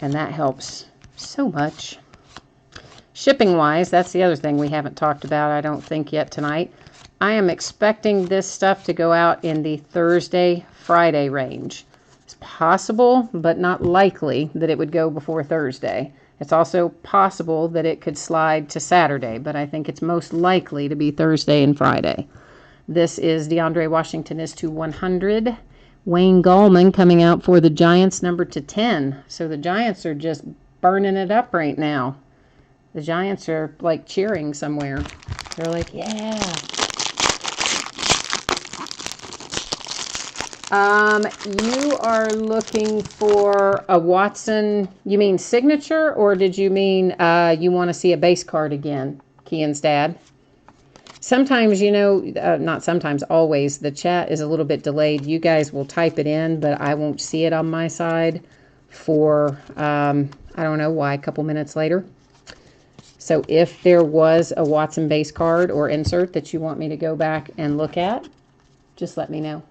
And that helps so much. Shipping wise, that's the other thing we haven't talked about, I don't think, yet tonight. I am expecting this stuff to go out in the Thursday, Friday range. It's possible, but not likely, that it would go before Thursday. It's also possible that it could slide to Saturday, but I think it's most likely to be Thursday and Friday. This is DeAndre Washington is to 100. Wayne Gallman coming out for the Giants, number to 10. So the Giants are just burning it up right now. The Giants are like cheering somewhere. They're like, yeah. You are looking for a Watson, you mean signature, or did you mean you want to see a base card again, Kian's dad? Sometimes, you know, not sometimes, always, the chat is a little bit delayed. You guys will type it in, but I won't see it on my side for, I don't know why, a couple minutes later. So if there was a Watson base card or insert that you want me to go back and look at, just let me know.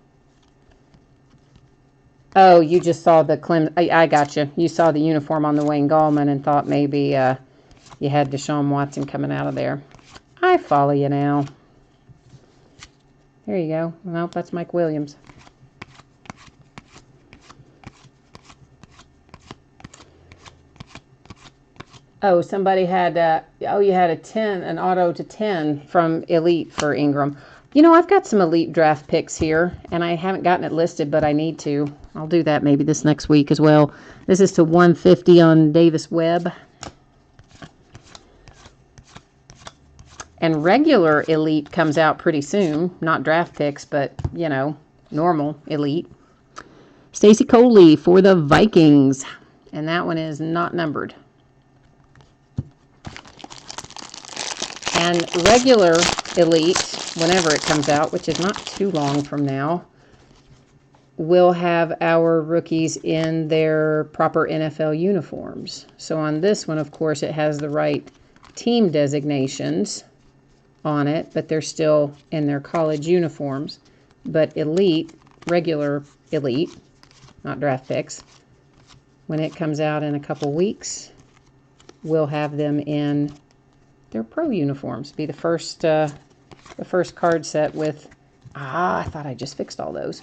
Oh, you just saw the Clem. I got you. You saw the uniform on the Wayne Gallman and thought maybe you had Deshaun Watson coming out of there. I follow you now. There you go. Nope, that's Mike Williams. Oh, somebody had, you had a 10, an auto to 10 from Elite for Ingram. You know, I've got some Elite draft picks here, and I haven't gotten it listed, but I need to. I'll do that maybe this next week as well. This is to 150 on Davis Webb. And regular Elite comes out pretty soon. Not draft picks, but, you know, normal Elite. Stacy Coley for the Vikings. And that one is not numbered. And regular Elite, whenever it comes out, which is not too long from now, we'll have our rookies in their proper NFL uniforms. So on this one, of course, it has the right team designations on it, but they're still in their college uniforms. But elite, regular elite, not draft picks, when it comes out in a couple weeks, we'll have them in their pro uniforms. Be the first card set with, I thought I just fixed all those.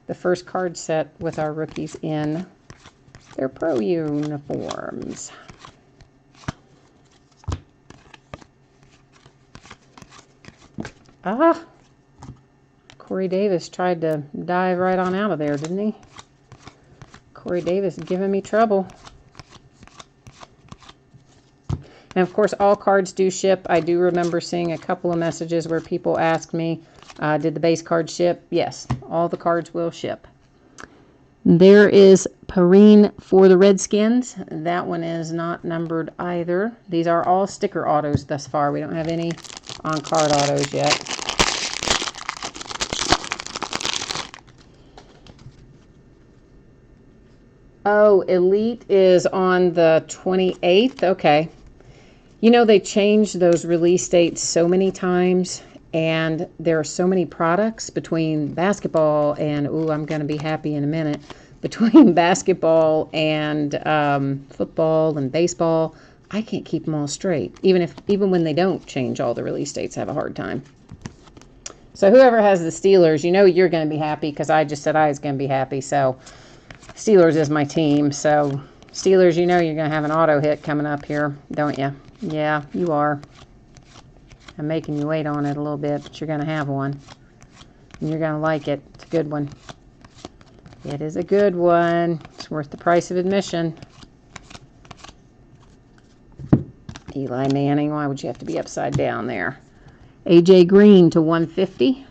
The first card set with our rookies in their pro uniforms. Corey Davis tried to dive right on out of there, didn't he? Corey Davis giving me trouble. And of course, all cards do ship. I do remember seeing a couple of messages where people asked me, did the base card ship? Yes, all the cards will ship. There is Perrine for the Redskins. That one is not numbered either. These are all sticker autos thus far. We don't have any on-card autos yet. Oh, Elite is on the 28th. Okay. You know, they changed those release dates so many times, and there are so many products between basketball and, I'm going to be happy in a minute, between basketball and football and baseball. I can't keep them all straight. Even when they don't change all the release dates, I have a hard time. So whoever has the Steelers, you know you're going to be happy because I just said I was going to be happy. So Steelers is my team. So Steelers, you know you're going to have an auto hit coming up here, don't you? Yeah, you are. I'm making you wait on it a little bit, but you're going to have one. And you're going to like it. It's a good one. It is a good one. It's worth the price of admission. Eli Manning, why would you have to be upside down there? AJ Green to 150.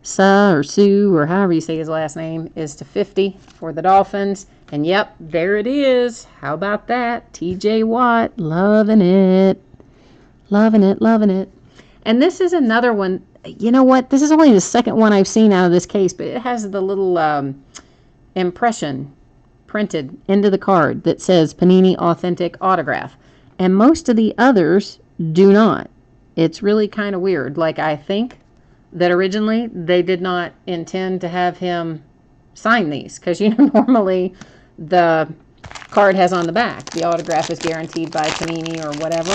Sa or Sue, or however you say his last name, is to 50 for the Dolphins. And yep, there it is. How about that? TJ Watt, loving it. Loving it, loving it. And this is another one. You know what? This is only the second one I've seen out of this case, but it has the little impression printed into the card that says Panini Authentic Autograph. And most of the others do not. It's really kind of weird. Like, I think that originally they did not intend to have him sign these, because you know normally the card has on the back the autograph is guaranteed by Panini or whatever.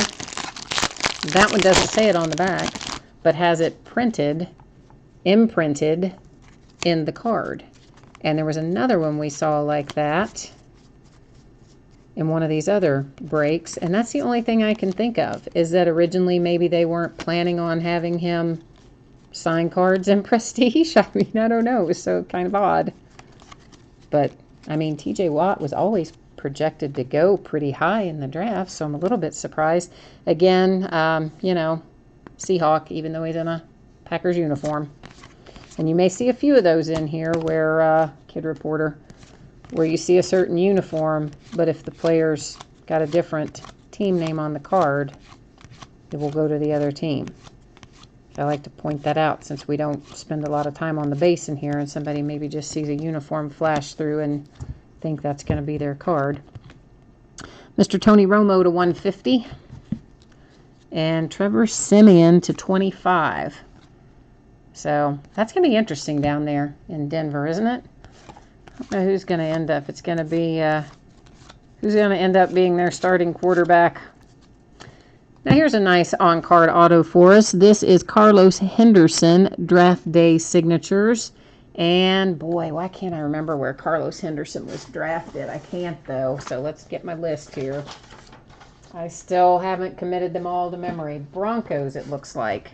That one doesn't say it on the back, but has it imprinted in the card. And there was another one we saw like that in one of these other breaks, and that's the only thing I can think of, is that originally maybe they weren't planning on having him sign cards in Prestige. I mean, I don't know. It was so kind of odd. But, I mean, TJ Watt was always projected to go pretty high in the draft, so I'm a little bit surprised. Again, you know, Seahawk, even though he's in a Packers uniform. And you may see a few of those in here where, Kid Reporter, where you see a certain uniform, but if the player's got a different team name on the card, it will go to the other team. I like to point that out since we don't spend a lot of time on the base in here, and somebody maybe just sees a uniform flash through and think that's going to be their card. Mr. Tony Romo to 150. And Trevor Siemian to 25. So that's going to be interesting down there in Denver, isn't it? I don't know who's going to end up. It's going to be, who's going to end up being their starting quarterback. Now here's a nice on-card auto for us. This is Carlos Henderson, draft day signatures. And boy, why can't I remember where Carlos Henderson was drafted? I can't though, so let's get my list here. I still haven't committed them all to memory. Broncos, it looks like.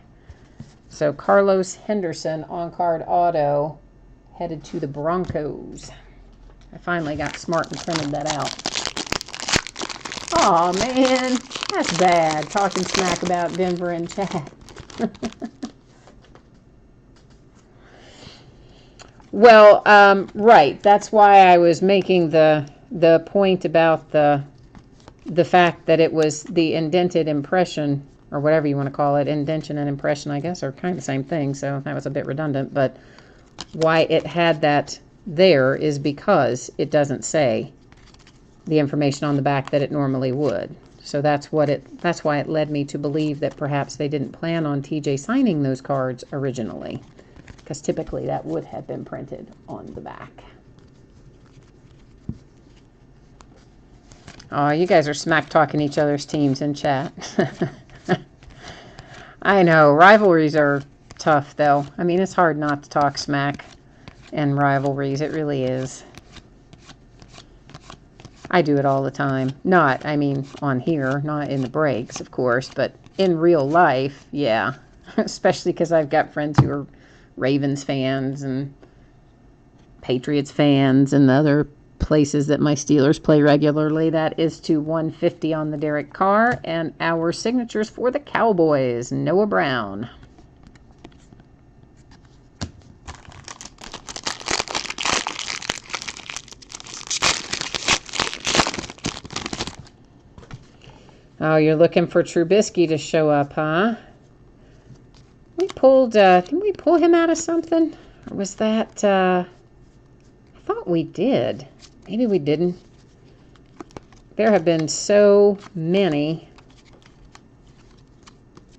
So Carlos Henderson, on-card auto, headed to the Broncos. I finally got smart and printed that out. Oh man, that's bad, talking smack about Denver in chat. Well, right, that's why I was making the point about the fact that it was the indented impression, or whatever you want to call it. Indention and impression, I guess, are kind of the same thing, so that was a bit redundant. But why it had that there is because it doesn't say the information on the back that it normally would. So that's why it led me to believe that perhaps they didn't plan on TJ signing those cards originally, because typically that would have been printed on the back. Oh, you guys are smack talking each other's teams in chat. I know, rivalries are tough though. I mean, it's hard not to talk smack in rivalries. It really is. I do it all the time. Not, I mean, on here, not in the breaks, of course, but in real life, yeah. Especially because I've got friends who are Ravens fans and Patriots fans and other places that my Steelers play regularly. That is to 150 on the Derek Carr, and our signatures for the Cowboys, Noah Brown. Oh, you're looking for Trubisky to show up, huh? We pulled, didn't we pull him out of something? Or was that, I thought we did. Maybe we didn't. There have been so many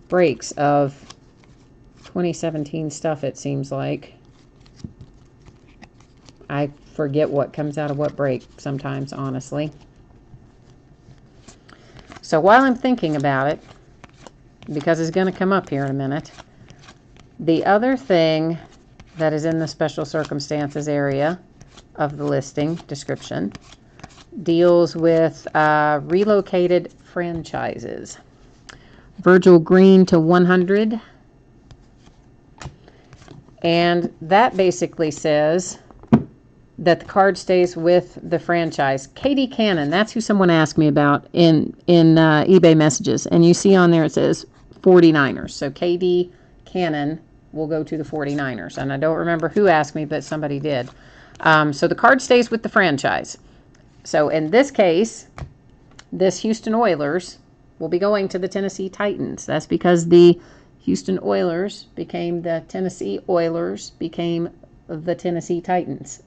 breaks of 2017 stuff, it seems like. I forget what comes out of what break sometimes, honestly. So while I'm thinking about it, because it's going to come up here in a minute, the other thing that is in the special circumstances area of the listing description deals with relocated franchises. Virgil Green to 100. And that basically says that the card stays with the franchise. KD Cannon, that's who someone asked me about in eBay messages. And you see on there it says 49ers. So KD Cannon will go to the 49ers. And I don't remember who asked me, but somebody did. So the card stays with the franchise. So in this case, this Houston Oilers will be going to the Tennessee Titans. That's because the Houston Oilers became the Tennessee Oilers, became the Tennessee Titans.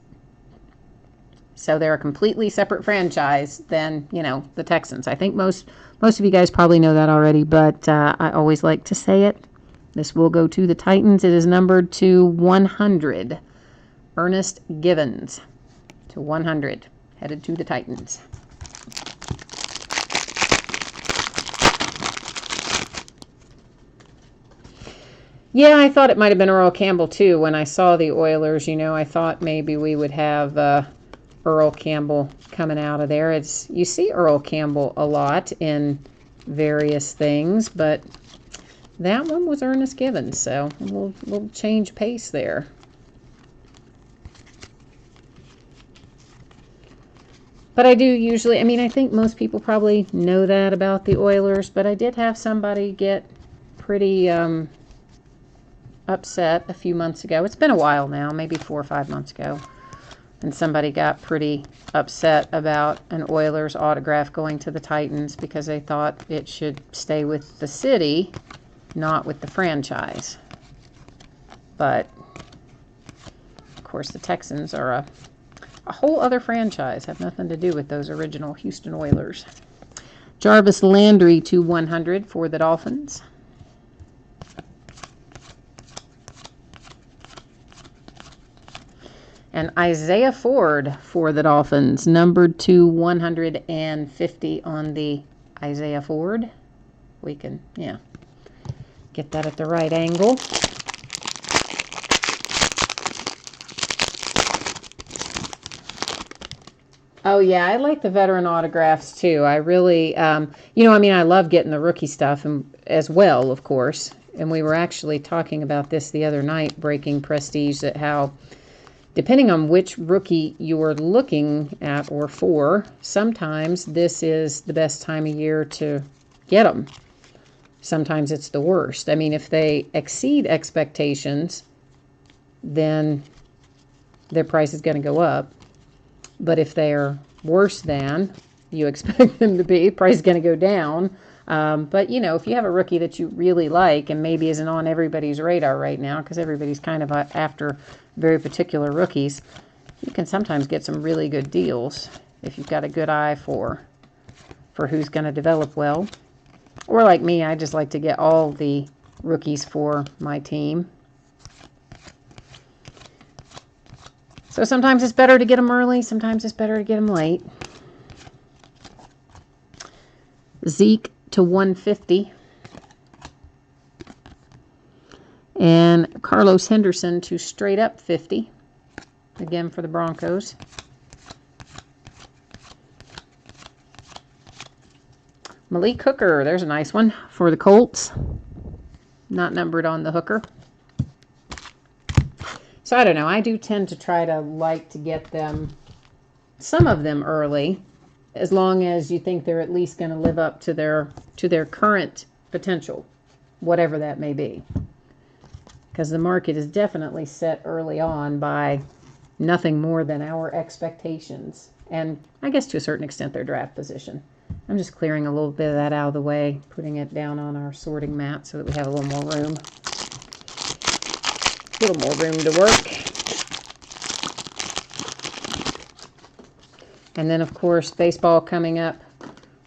So they're a completely separate franchise than, you know, the Texans. I think most of you guys probably know that already, but I always like to say it. This will go to the Titans. It is numbered to 100. Ernest Givens to 100, headed to the Titans. Yeah, I thought it might have been Earl Campbell too. When I saw the Oilers, you know, I thought maybe we would have Earl Campbell coming out of there. You see Earl Campbell a lot in various things, but that one was Ernest Givens, so we'll change pace there. But I do usually, I mean, I think most people probably know that about the Oilers, but I did have somebody get pretty upset a few months ago. It's been a while now, maybe 4 or 5 months ago. And somebody got pretty upset about an Oilers autograph going to the Titans because they thought it should stay with the city, not with the franchise. But, of course, the Texans are a whole other franchise, have nothing to do with those original Houston Oilers. Jarvis Landry to 100 for the Dolphins. And Isaiah Ford for the Dolphins, numbered to 150 on the Isaiah Ford. We can, yeah, get that at the right angle. Oh, yeah, I like the veteran autographs, too. I really, you know, I mean, I love getting the rookie stuff as well, of course. And we were actually talking about this the other night, Breaking Prestige, that how, depending on which rookie you are looking at or for, sometimes this is the best time of year to get them. Sometimes it's the worst. I mean, if they exceed expectations, then their price is going to go up. But if they're worse than you expect them to be, price is going to go down. But, you know, if you have a rookie that you really like and maybe isn't on everybody's radar right now, because everybody's kind of after very particular rookies, you can sometimes get some really good deals if you've got a good eye for who's going to develop well. Or like me, I just like to get all the rookies for my team. So sometimes it's better to get them early. Sometimes it's better to get them late. Zeke to 150. And Carlos Henderson to straight up 50. Again for the Broncos. Malik Hooker, there's a nice one for the Colts. Not numbered on the hooker. So I don't know. I do tend to try to like to get them, some of them early, as long as you think they're at least going to live up to their current potential, whatever that may be. Because the market is definitely set early on by nothing more than our expectations. And I guess to a certain extent their draft position. I'm just clearing a little bit of that out of the way, putting it down on our sorting mat so that we have a little more room. A little more room to work. And then, of course, baseball coming up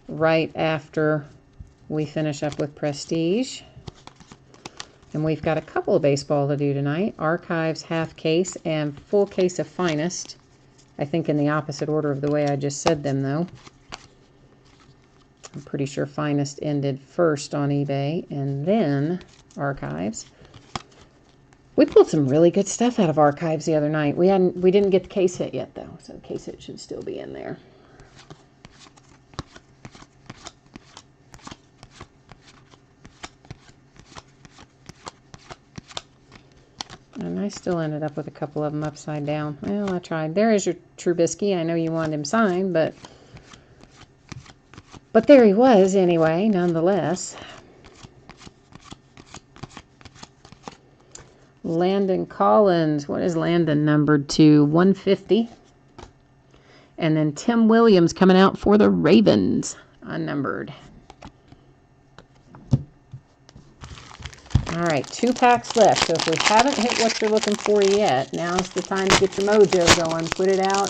right after we finish up with Prestige. And we've got a couple of baseball to do tonight. Archives half case and full case of Finest. I think in the opposite order of the way I just said them, though. I'm pretty sure Finest ended first on eBay, and then Archives. We pulled some really good stuff out of Archives the other night. We didn't get the case hit yet, though, so the case hit should still be in there. And I still ended up with a couple of them upside down. Well, I tried. There is your Trubisky. I know you wanted him signed, but there he was anyway, nonetheless. Landon Collins. What is Landon numbered to? 150. And then Tim Williams coming out for the Ravens, unnumbered. All right, 2 packs left. So if we haven't hit what you're looking for yet, now's the time to get your mojo going. Put it out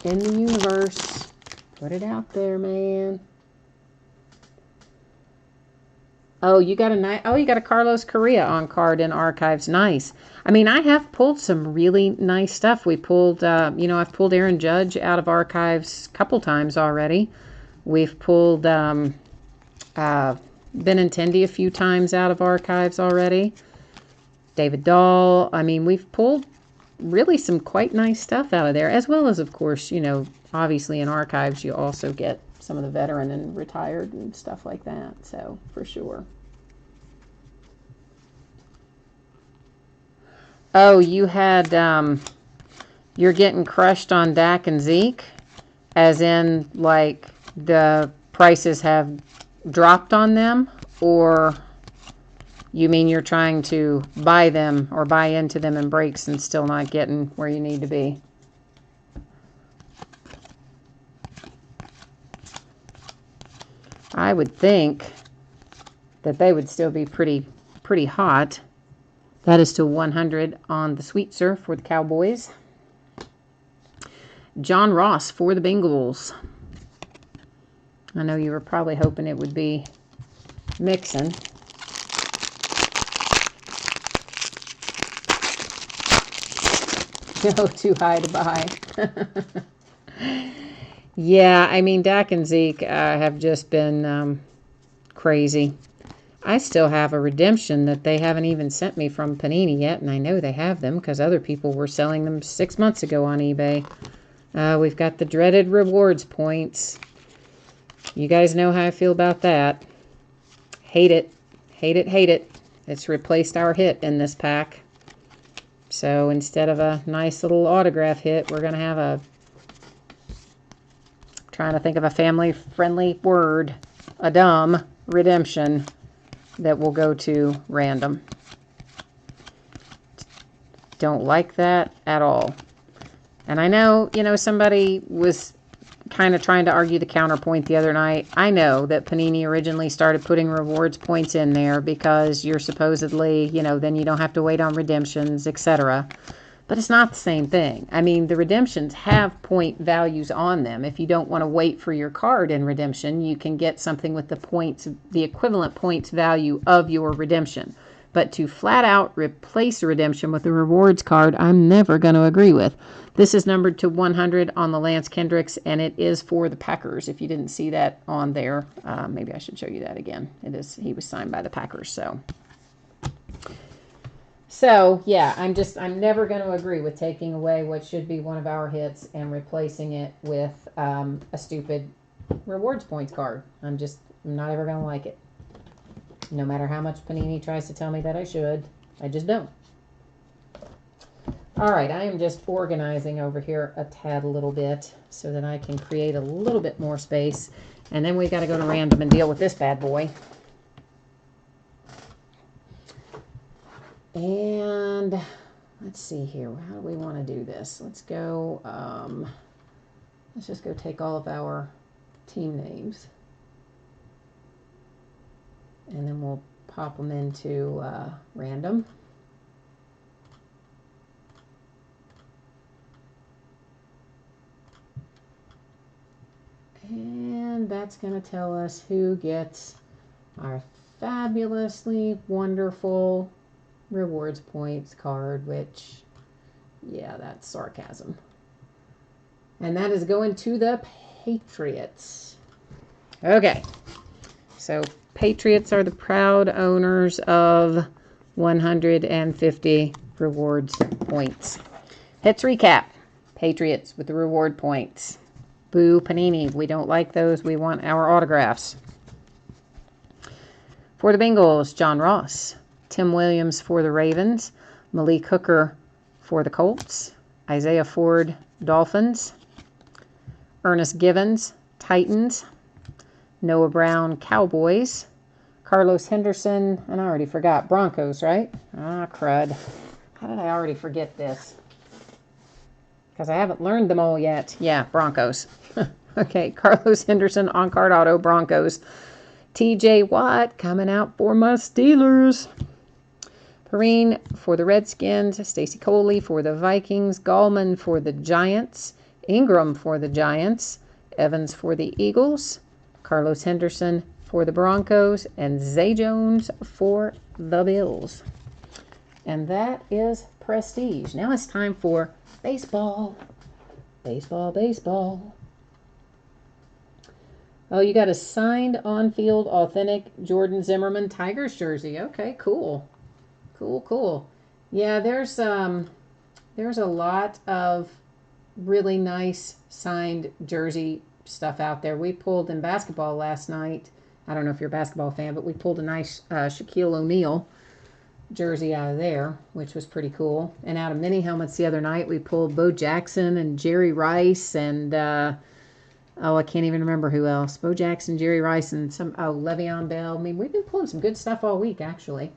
in the universe. Put it out there, man. Oh, you got a Carlos Correa on card in Archives. Nice. I mean, I have pulled some really nice stuff. We pulled, I've pulled Aaron Judge out of Archives a couple times already. We've pulled Benintendi a few times out of Archives already. David Dahl. I mean, we've pulled really some quite nice stuff out of there, as well as, of course, obviously in Archives you also get some of the veteran and retired and stuff like that. So, for sure. Oh, you had, you're getting crushed on Dak and Zeke, as in, like, the prices have dropped on them, or you mean you're trying to buy them or buy into them in breaks and still not getting where you need to be? I would think that they would still be pretty hot. That is to 100 on the Sweetser for the Cowboys. John Ross for the Bengals. I know you were probably hoping it would be Mixon. No, too high to buy. Yeah, I mean, Dak and Zeke have just been crazy. I still have a redemption that they haven't even sent me from Panini yet, and I know they have them because other people were selling them 6 months ago on eBay. We've got the dreaded rewards points. You guys know how I feel about that. Hate it. Hate it, hate it. It's replaced our hit in this pack. So instead of a nice little autograph hit, we're going to have trying to think of a family-friendly word, a dumb redemption that will go to random. Don't like that at all. And I know, somebody was kind of trying to argue the counterpoint the other night. I know that Panini originally started putting rewards points in there because you're supposedly, you know, then you don't have to wait on redemptions, etc. But it's not the same thing. I mean, the redemptions have point values on them. If you don't want to wait for your card in redemption, you can get something with the points, the equivalent points value of your redemption. But to flat out replace a redemption with a rewards card, I'm never going to agree with. This is numbered to 100 on the Lance Kendricks, and it is for the Packers. If you didn't see that on there, maybe I should show you that again. It is. He was signed by the Packers, So yeah, I'm never going to agree with taking away what should be one of our hits and replacing it with a stupid rewards points card. I'm not ever going to like it. No matter how much Panini tries to tell me that I should, I just don't. All right, I am just organizing over here a little bit so that I can create a little bit more space. And then we got to go to random and deal with this bad boy. And let's see here. How do we want to do this? Let's just go take all of our team names. And then we'll pop them into random. And that's going to tell us who gets our fabulously wonderful rewards points card, which, yeah, that's sarcasm. And that is going to the Patriots. Okay. So Patriots are the proud owners of 150 rewards points. Hits recap. Patriots with the reward points. Boo Panini. We don't like those. We want our autographs. For the Bengals, John Ross. Tim Williams for the Ravens. Malik Hooker for the Colts. Isaiah Ford, Dolphins. Ernest Givens, Titans. Noah Brown, Cowboys. Carlos Henderson, and I already forgot, Broncos, right? Ah, crud. How did I already forget this? Because I haven't learned them all yet. Yeah, Broncos. Okay, Carlos Henderson, on-card auto, Broncos. TJ Watt coming out for my Steelers. Perrine for the Redskins. Stacy Coley for the Vikings. Gallman for the Giants. Ingram for the Giants. Evans for the Eagles. Carlos Henderson for the Broncos. And Zay Jones for the Bills. And that is prestige. Now it's time for baseball. Baseball, baseball. Oh, you got a signed on-field authentic Jordan Zimmerman Tigers jersey. Okay, cool. Cool. Yeah, there's a lot of really nice signed jersey stuff out there. We pulled in basketball last night. I don't know if you're a basketball fan, but we pulled a nice Shaquille O'Neal jersey out of there, which was pretty cool. And out of mini helmets the other night, we pulled Bo Jackson and Jerry Rice and I can't even remember who else. Bo Jackson, Jerry Rice, and Le'Veon Bell. I mean, we've been pulling some good stuff all week, actually.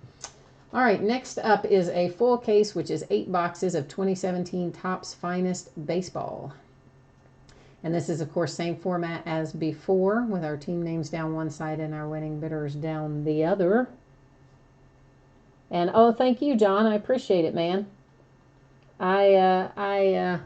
All right, next up is a full case, which is 8 boxes of 2017 Topps Finest Baseball. And this is, of course, same format as before, with our team names down one side and our winning bidders down the other. And, oh, thank you, John. I appreciate it, man. I